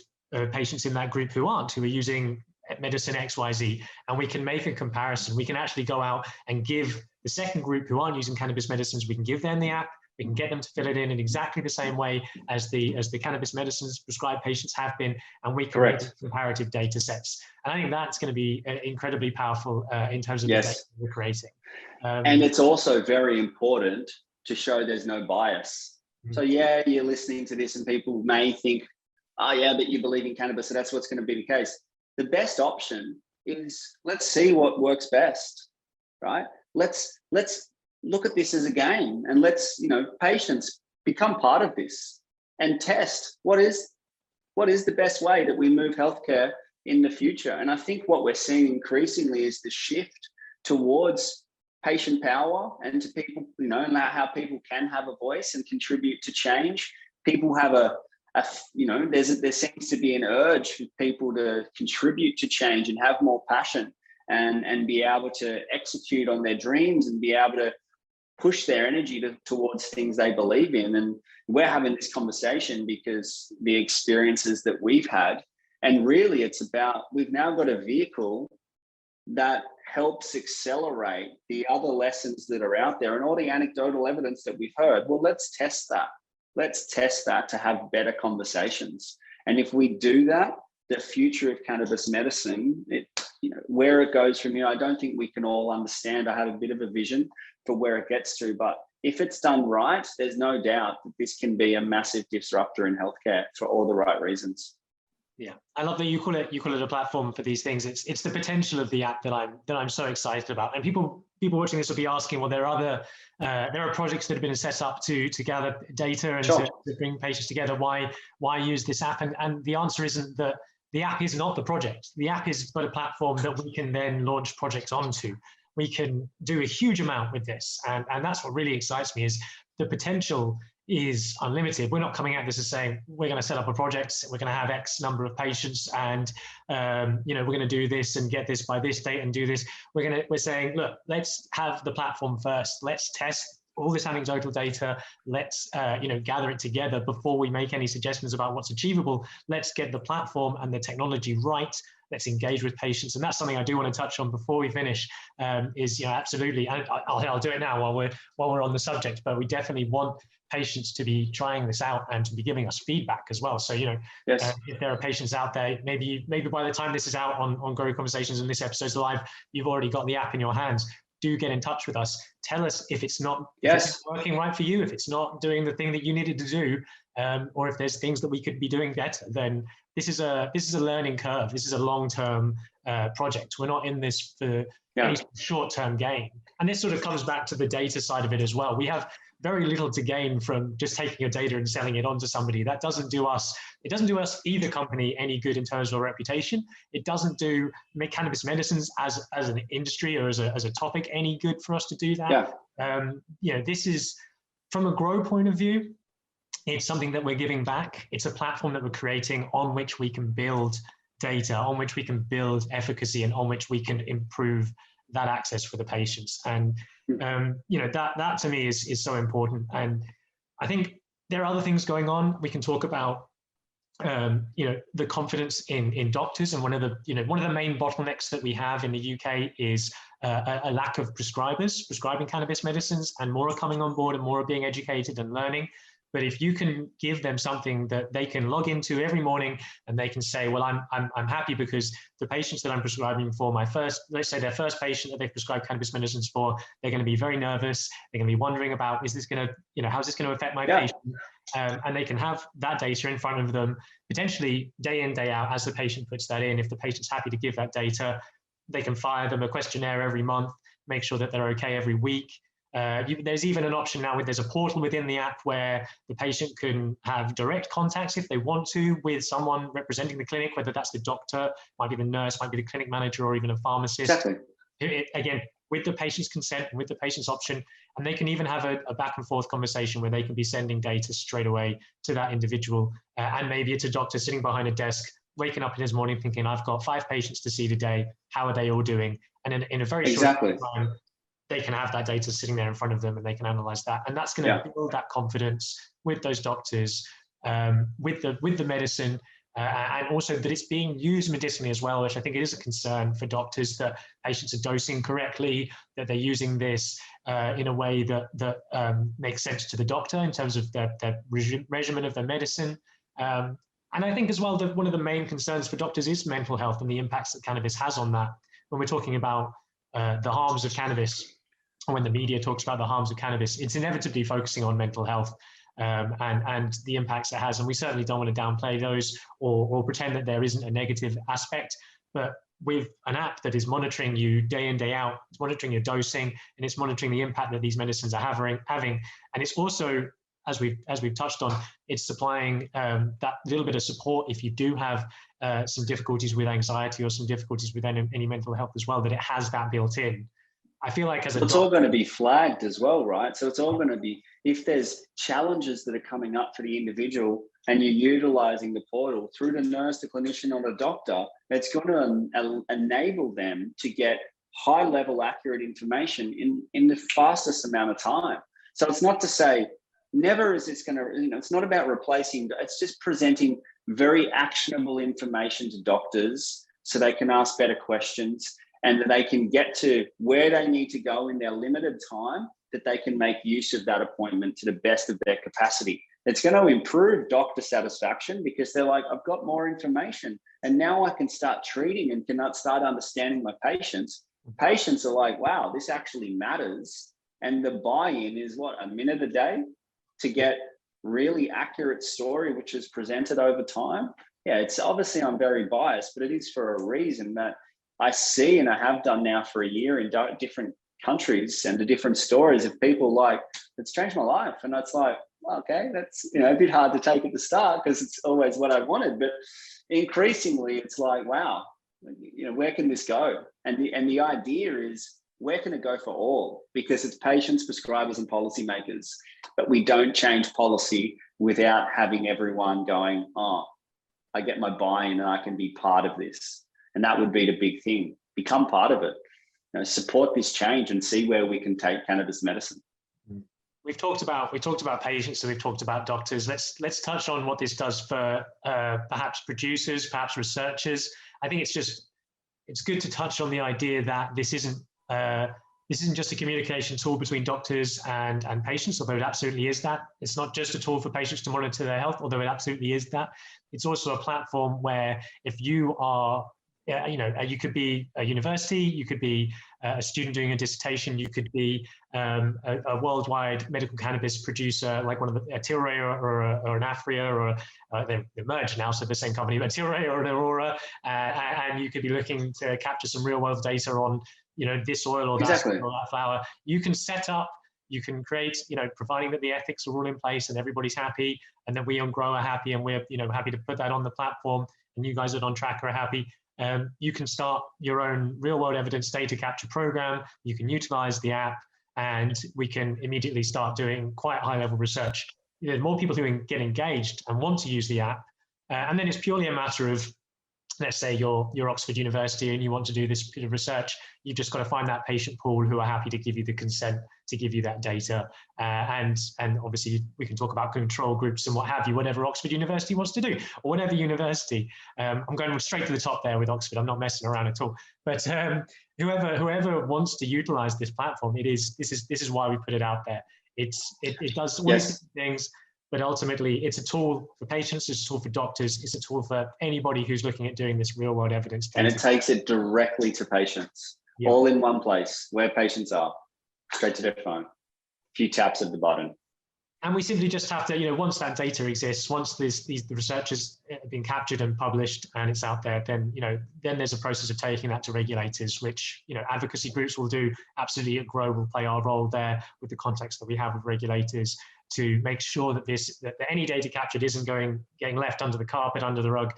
patients in that group who are using medicine XYZ, and we can make a comparison. We can actually go out and give the second group who aren't using cannabis medicines, we can give them the app, we can get them to fill it in exactly the same way as the cannabis medicines prescribed patients have been, and we can make comparative data sets. And I think that's going to be incredibly powerful in terms of the data we're creating. And it's also very important to show there's no bias. So yeah, you're listening to this and people may think, oh yeah, but you believe in cannabis, so that's what's going to be the case. The best option is, let's see what works best, right? Let's look at this as a game, and let's, patients become part of this and test what is the best way that we move healthcare in the future. And I think what we're seeing increasingly is the shift towards patient power, and to people, and how people can have a voice and contribute to change. People have there seems to be an urge for people to contribute to change and have more passion and be able to execute on their dreams and be able to push their energy towards things they believe in. And we're having this conversation because the experiences that we've had, and really it's about, we've now got a vehicle that helps accelerate the other lessons that are out there and all the anecdotal evidence that we've heard. Well, let's test that. Let's test that to have better conversations. And if we do that, the future of cannabis medicine, where it goes from here, I don't think we can all understand. I have a bit of a vision for where it gets to, but if it's done right, there's no doubt that this can be a massive disruptor in healthcare for all the right reasons. Yeah, I love that you call it a platform for these things. It's the potential of the app that I'm so excited about. And people watching this will be asking, well, there are projects that have been set up to gather data and to bring patients together. Why use this app? And the answer isn't that the app is not the project. The app is but a platform that we can then launch projects onto. We can do a huge amount with this, and that's what really excites me, is the potential is unlimited. We're not coming at this as saying we're going to set up a project, we're going to have X number of patients, and we're going to do this and get this by this date and do this. We're saying, look, let's have the platform first. Let's test all this anecdotal data. Let's gather it together before we make any suggestions about what's achievable. Let's get the platform and the technology right. Let's engage with patients, and that's something I do want to touch on before we finish. Absolutely, and I'll do it now while we're on the subject. But we definitely want patients to be trying this out and to be giving us feedback as well. So yes. If there are patients out there, maybe by the time this is out on Grow Conversations and this episode's live, you've already got the app in your hands. Do get in touch with us. Tell us if it's not working right for you, if it's not doing the thing that you needed to do, or if there's things that we could be doing better. Then this is a learning curve. This is a long-term project. We're not in this for any short-term gain. And this sort of comes back to the data side of it as well. We have very little to gain from just taking your data and selling it on to somebody. That doesn't do us, either company any good in terms of our reputation. It doesn't do cannabis medicines as an industry or as a topic any good for us to do that. This is, from a Grow point of view, it's something that we're giving back. It's a platform that we're creating on which we can build data, on which we can build efficacy, and on which we can improve that access for the patients. And that to me is so important. And I think there are other things going on. We can talk about the confidence in doctors, and one of the main bottlenecks that we have in the UK is a lack of prescribers prescribing cannabis medicines, and more are coming on board and more are being educated and learning. But if you can give them something that they can log into every morning and they can say, well, I'm happy because the patients that I'm prescribing for let's say their first patient that they've prescribed cannabis medicines for, they're going to be very nervous. They're going to be wondering about, how's this going to affect my patient? And they can have that data in front of them, potentially day in, day out, as the patient puts that in. If the patient's happy to give that data, they can fire them a questionnaire every month, make sure that they're okay every week. There's even an option now there's a portal within the app where the patient can have direct contacts if they want to with someone representing the clinic, whether that's the doctor, might be the nurse, might be the clinic manager, or even a pharmacist. Exactly. Again, with the patient's consent and with the patient's option, and they can even have a back and forth conversation where they can be sending data straight away to that individual. And maybe it's a doctor sitting behind a desk, waking up in his morning thinking, I've got 5 patients to see today. How are they all doing? And in a very short time, they can have that data sitting there in front of them and they can analyze that. And that's going to build that confidence with those doctors, with the medicine, and also that it's being used medicinally as well, which I think is a concern for doctors, that patients are dosing correctly, that they're using this in a way that makes sense to the doctor in terms of their regimen of their medicine. And I think as well that one of the main concerns for doctors is mental health and the impacts that cannabis has on that. When we're talking about the harms of cannabis, or when the media talks about the harms of cannabis, it's inevitably focusing on mental health and the impacts it has. And we certainly don't want to downplay those or pretend that there isn't a negative aspect. But with an app that is monitoring you day in, day out, it's monitoring your dosing, and it's monitoring the impact that these medicines are having, and it's also, as we've touched on, it's supplying that little bit of support if you do have some difficulties with anxiety or some difficulties with any mental health as well, that it has that built in. I feel like it's all going to be flagged as well, right? So it's all going to be, if there's challenges that are coming up for the individual and you're utilizing the portal through the nurse, the clinician, or the doctor, it's going to enable them to get high level accurate information in the fastest amount of time. So it's not to say, never is it's going to, it's not about replacing, it's just presenting very actionable information to doctors so they can ask better questions and that they can get to where they need to go in their limited time, that they can make use of that appointment to the best of their capacity. It's going to improve doctor satisfaction because they're like, I've got more information and now I can start treating and can start understanding my patients. Patients are like, wow, this actually matters. And the buy-in is what, a minute a day to get really accurate story, which is presented over time. Yeah, it's obviously I'm very biased, but it is for a reason that I see, and I have done now for a year in different countries and the different stories of people like, it's changed my life. And it's like, well, okay, that's, a bit hard to take at the start because it's always what I wanted, but increasingly it's like, wow, where can this go? And the idea is where can it go for all? Because it's patients, prescribers, and policymakers. But we don't change policy without having everyone going, oh, I get my buy-in and I can be part of this. And that would be the big thing. Become part of it. You know, support this change and see where we can take cannabis medicine. We talked about patients, so we've talked about doctors. Let's touch on what this does for perhaps producers, perhaps researchers. I think it's good to touch on the idea that this isn't just a communication tool between doctors and patients, although it absolutely is that. It's not just a tool for patients to monitor their health, although it absolutely is that. It's also a platform where if you are, you could be a university, you could be a student doing a dissertation, you could be a worldwide medical cannabis producer, like one of a Tilray or an Afria, or they're merged now, so the same company, but Tilray or an Aurora, and you could be looking to capture some real world data on, this oil or that, or that flower. You can set up, you can create, providing that the ethics are all in place and everybody's happy, and that we on Grow are happy, and we're happy to put that on the platform, and you guys at Ontracka are happy. You can start your own real-world evidence data capture program. You can utilize the app, and we can immediately start doing quite high-level research. There's more people who get engaged and want to use the app, and then it's purely a matter of, let's say you're Oxford University and you want to do this bit of research. You've just got to find that patient pool who are happy to give you the consent to give you that data. And obviously we can talk about control groups and what have you, whatever Oxford University wants to do, or whatever university. I'm going straight to the top there with Oxford. I'm not messing around at all. But whoever wants to utilize this platform, this is why we put it out there. It does all these things. But ultimately, it's a tool for patients, it's a tool for doctors, it's a tool for anybody who's looking at doing this real-world evidence data. And it takes it directly to patients, all in one place, where patients are, straight to their phone, a few taps of the button. And we simply just have to, once that data exists, once the researchers have been captured and published and it's out there, then there's a process of taking that to regulators, which, advocacy groups will do. Absolutely at Grow will play our role there with the context that we have with regulators, to make sure that any data captured isn't getting left under the carpet, under the rug,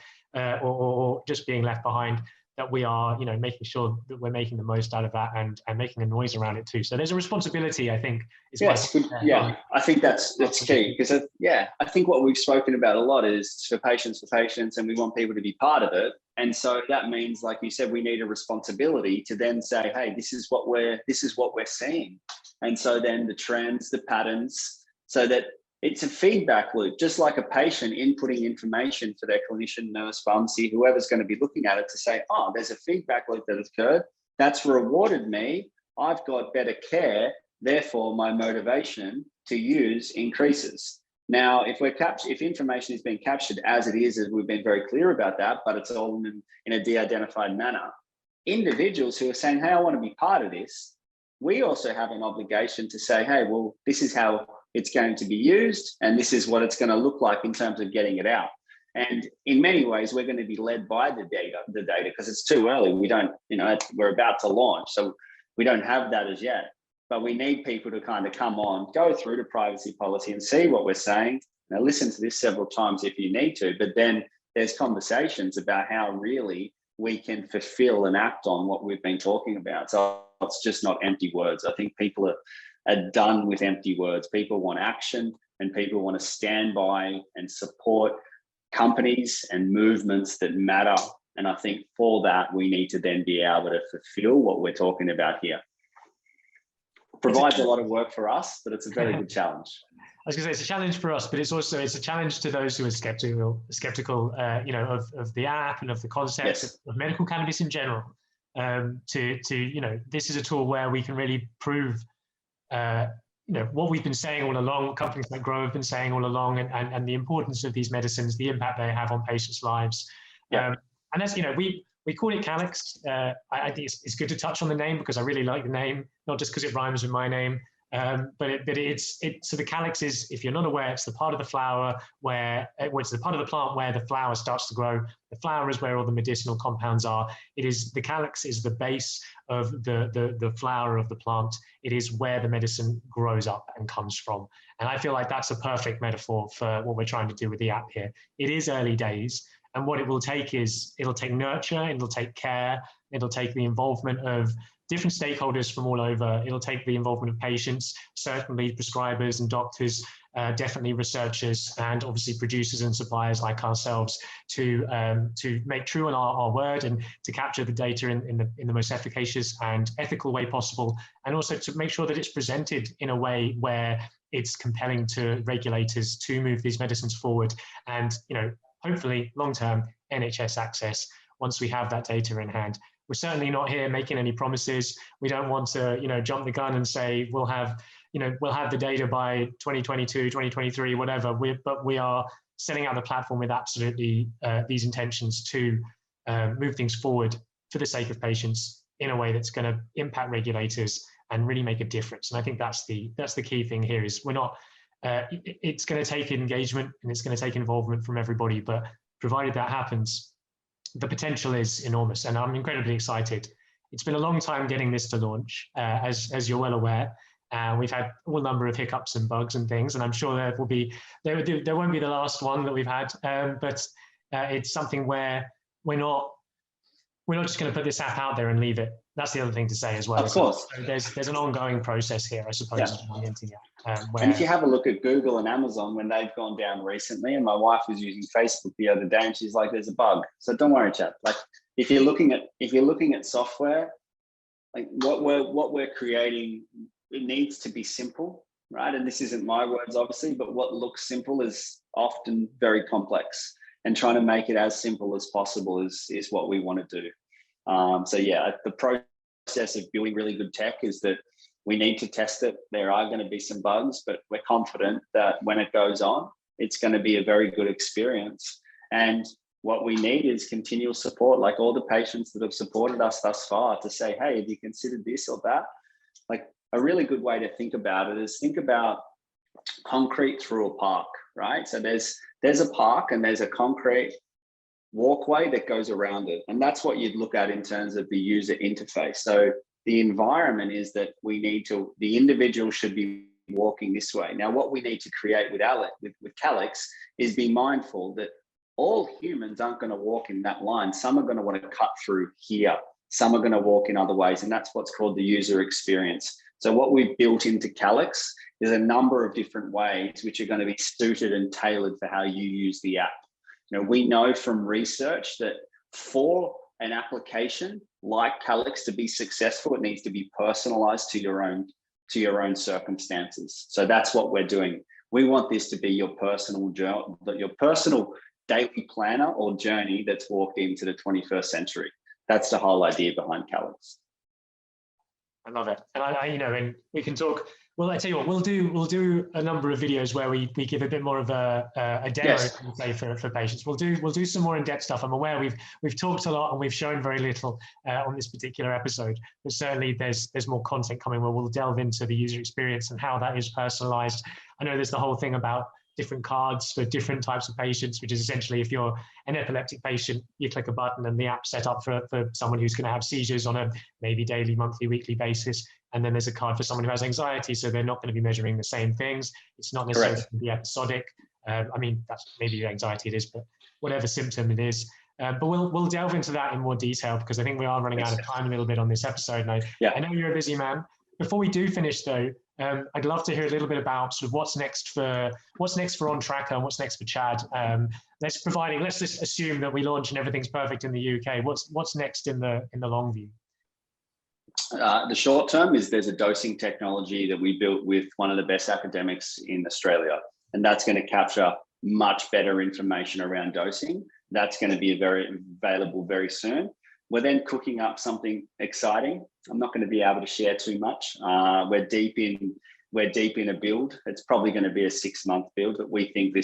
or just being left behind, that we are, making sure that we're making the most out of that and making a noise around it too. So there's a responsibility, I think. I think that's key, because I think what we've spoken about a lot is for patients, and we want people to be part of it. And so that means, like you said, we need a responsibility to then say, hey, this is what we're seeing. And so then the trends, the patterns, so that it's a feedback loop, just like a patient inputting information for their clinician, nurse, pharmacy, whoever's going to be looking at it, to say, oh, there's a feedback loop that has occurred. That's rewarded me. I've got better care. Therefore, my motivation to use increases. Now, if information is being captured as it is, as we've been very clear about that, but it's all in a de-identified manner, individuals who are saying, hey, I want to be part of this, we also have an obligation to say, hey, well, this is how it's going to be used, and this is what it's going to look like in terms of getting it out. And in many ways, we're going to be led by the data, because it's too early. We don't, we're about to launch, so we don't have that as yet. But we need people to kind of come on, go through the privacy policy and see what we're saying. Now, listen to this several times if you need to, but then there's conversations about how really we can fulfill and act on what we've been talking about. So it's just not empty words. I think people are done with empty words. People want action, and people want to stand by and support companies and movements that matter. And I think for that, we need to then be able to fulfill what we're talking about here. Provides a lot of work for us, but it's a very good challenge. I was going to say it's a challenge for us, but it's a challenge to those who are skeptical, of the app and of the concept of medical cannabis in general. This is a tool where we can really prove what we've been saying all along, what companies like Grow have been saying all along, and the importance of these medicines, the impact they have on patients' lives. And that's, we call it Calyx. I think it's good to touch on the name, because I really like the name, not just because it rhymes with my name, but so the Calyx is, if you're not aware, it's the part of the flower it's the part of the plant where the flower starts to grow. The flower is where all the medicinal compounds are. The Calyx is the base of the flower of the plant. It is where the medicine grows up and comes from. And I feel like that's a perfect metaphor for what we're trying to do with the app here. It is early days. And what it will take is, it'll take nurture, it'll take care, it'll take the involvement of different stakeholders from all over. It'll take the involvement of patients, certainly prescribers and doctors, definitely researchers, and obviously producers and suppliers like ourselves to make true on our word and to capture the data in the most efficacious and ethical way possible, and also to make sure that it's presented in a way where it's compelling to regulators to move these medicines forward, and hopefully long-term NHS access once we have that data in hand. We're certainly not here making any promises. We don't want to, jump the gun and say we'll have the data by 2022, 2023, whatever. But we are setting out the platform with absolutely these intentions to move things forward for the sake of patients in a way that's going to impact regulators and really make a difference. And I think that's the key thing here. Is we're not. It's going to take engagement and it's going to take involvement from everybody. But provided that happens, the potential is enormous, and I'm incredibly excited. It's been a long time getting this to launch, as you're well aware. We've had all number of hiccups and bugs and things, and I'm sure there won't be the last one that we've had. But it's something where we're not just going to put this app out there and leave it. That's the other thing to say as well. Of course. So there's an ongoing process here, I suppose, Yeah. on the internet. And if you have a look at Google and Amazon when they've gone down recently, and my wife was using Facebook the other day, and she's like, "There's a bug." So don't worry, chap. Like if you're looking at software, like what we're creating, it needs to be simple, right? And this isn't my words, obviously, but what looks simple is often very complex. And trying to make it as simple as possible is what we want to do. So yeah, the process of building really good tech is that we need to test it. There are going to be some bugs, but we're confident that when it goes on, it's going to be a very good experience. And what we need is continual support, like all the patients that have supported us thus far, to say, "Hey, have you considered this or that?" Like a really good way to think about it is think about concrete through a park, right? So there's a park and there's a concrete walkway that goes around it. And that's what you'd look at in terms of the user interface. So the environment is that the individual should be walking this way. Now, what we need to create with Calyx is be mindful that all humans aren't going to walk in that line. Some are going to want to cut through here. Some are going to walk in other ways. And that's what's called the user experience. So what we've built into Calyx is a number of different ways which are going to be suited and tailored for how you use the app. We know from research that for an application like Calyx to be successful, it needs to be personalized to your own circumstances. So that's what we're doing. We want this to be your personal daily planner or journey that's walked into the 21st century. That's the whole idea behind Calyx. I love it, and and we can talk. Well, I tell you what, we'll do a number of videos where we give a bit more of a demo, yes, for patients. We'll do some more in-depth stuff. I'm aware we've talked a lot and we've shown very little on this particular episode, but certainly there's more content coming where we'll delve into the user experience and how that is personalized. I know there's the whole thing about different cards for different types of patients, which is essentially if you're an epileptic patient, you click a button and the app's set up for someone who's going to have seizures on a maybe daily, monthly, weekly basis. And then there's a card for someone who has anxiety, so they're not going to be measuring the same things. It's not necessarily going to be episodic. I mean, that's maybe the anxiety it is, but whatever symptom it is. But we'll delve into that in more detail because I think we are running out of time a little bit on this episode. And I know you're a busy man. Before we do finish though, I'd love to hear a little bit about sort of what's next for Ontracka and what's next for Chad. Let's just assume that we launch and everything's perfect in the UK. What's next in the long view? The short term is there's a dosing technology that we built with one of the best academics in Australia, and that's going to capture much better information around dosing. That's going to be available very soon. We're then cooking up something exciting. I'm not going to be able to share too much. We're deep in a build. It's probably going to be a 6-month build, but we think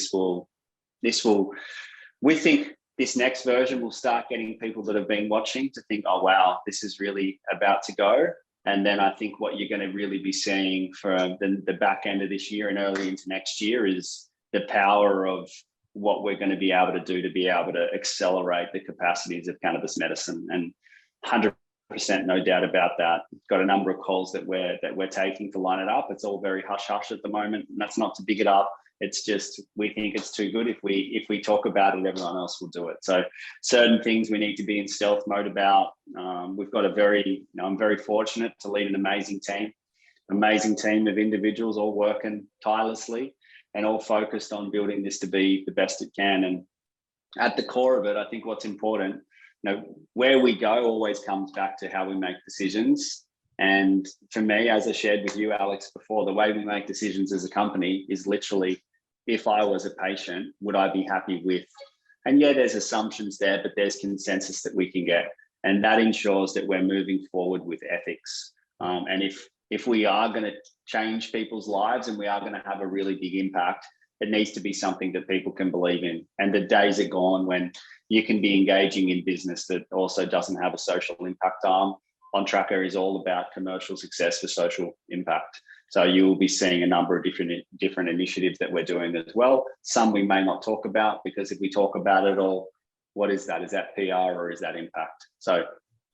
this next version will start getting people that have been watching to think, "Oh, wow, this is really about to go." And then I think what you're going to really be seeing for the back end of this year and early into next year is the power of what we're going to be able to do to be able to accelerate the capacities of cannabis medicine. And 100% no doubt about that. Got a number of calls that we're taking to line it up. It's all very hush hush at the moment, and that's not to big it up. It's just, we think it's too good. If we talk about it, everyone else will do it. So certain things we need to be in stealth mode about. We've got a very, I'm very fortunate to lead an amazing team of individuals all working tirelessly and all focused on building this to be the best it can. And at the core of it, I think what's important, where we go always comes back to how we make decisions. And for me, as I shared with you, Alex, before, the way we make decisions as a company is literally, if I was a patient, would I be happy with? And yeah, there's assumptions there, but there's consensus that we can get. And that ensures that we're moving forward with ethics. And if we are going to change people's lives and we are going to have a really big impact, it needs to be something that people can believe in. And the days are gone when you can be engaging in business that also doesn't have a social impact arm. Ontracka is all about commercial success for social impact. So you will be seeing a number of different initiatives that we're doing as well. Some we may not talk about, because if we talk about it all, what is that? Is that PR or is that impact? So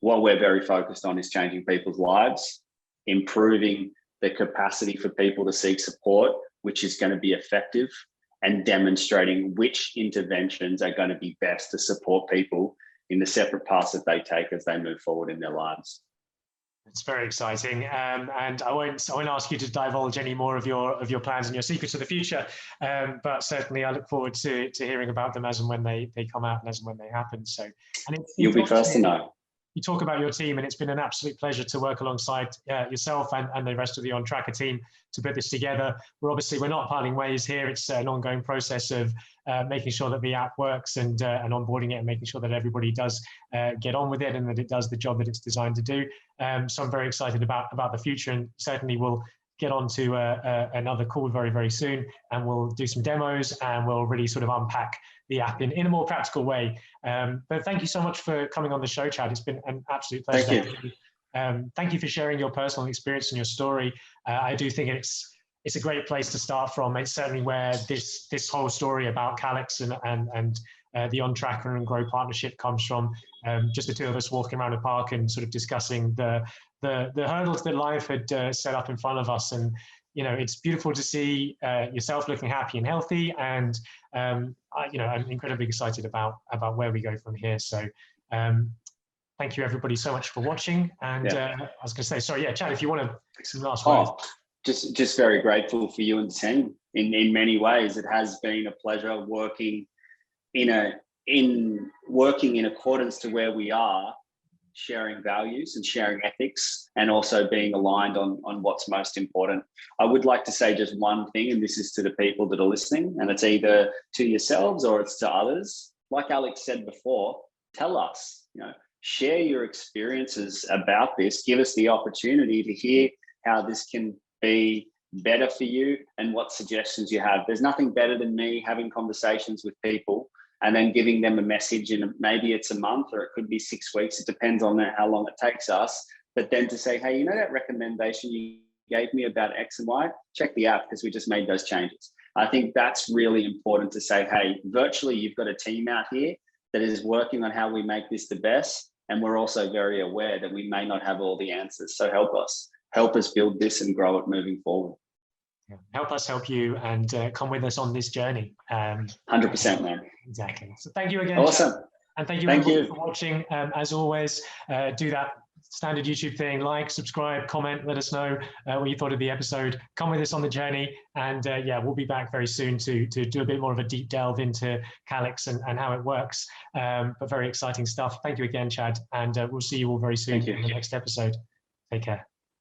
what we're very focused on is changing people's lives, improving the capacity for people to seek support, which is going to be effective, and demonstrating which interventions are going to be best to support people in the separate paths that they take as they move forward in their lives. It's very exciting, and I won't ask you to divulge any more of your plans and your secrets of the future, but certainly I look forward to hearing about them as and when they come out and as and when they happen. So, and you'll be first to know. You talk about your team, and it's been an absolute pleasure to work alongside yourself and the rest of the Ontracka team to put this together. We're not parting ways here. It's an ongoing process of making sure that the app works and onboarding it and making sure that everybody does get on with it and that it does the job that it's designed to do. So I'm very excited about the future, and certainly we'll get on to another call very, very soon, and we'll do some demos and we'll really sort of unpack the app in a more practical way. But thank you so much for coming on the show, Chad. It's been an absolute pleasure. Thank you. Thank you for sharing your personal experience and your story. I do think it's a great place to start from. It's certainly where this whole story about Calyx and the Ontracka and Grow partnership comes from. Just the two of us walking around the park and sort of discussing the hurdles that life had set up in front of us. And it's beautiful to see yourself looking happy and healthy. And I'm incredibly excited about where we go from here. So thank you everybody so much for watching. And I was going to say, sorry, Chad, if you want to make some last words. Just very grateful for you and the team in many ways. It has been a pleasure working in accordance to where we are, sharing values and sharing ethics, and also being aligned on what's most important. I would like to say just one thing, and this is to the people that are listening, and it's either to yourselves or it's to others. Like Alex said before, tell us, share your experiences about this. Give us the opportunity to hear how this can be better for you and what suggestions you have. There's nothing better than me having conversations with people and then giving them a message in maybe it's a month or it could be 6 weeks. It depends on how long it takes us. But then to say, hey, that recommendation you gave me about X and Y, check the app because we just made those changes. I think that's really important to say, hey, virtually you've got a team out here that is working on how we make this the best. And we're also very aware that we may not have all the answers. So help us build this and grow it moving forward. Help us help you, and come with us on this journey. 100%, man. Exactly. So thank you again. Awesome. Chad. And thank you for watching. As always, do that standard YouTube thing, like, subscribe, comment, let us know what you thought of the episode. Come with us on the journey. And we'll be back very soon to do a bit more of a deep delve into Calyx and how it works. But very exciting stuff. Thank you again, Chad. And we'll see you all very soon in the next episode. Take care.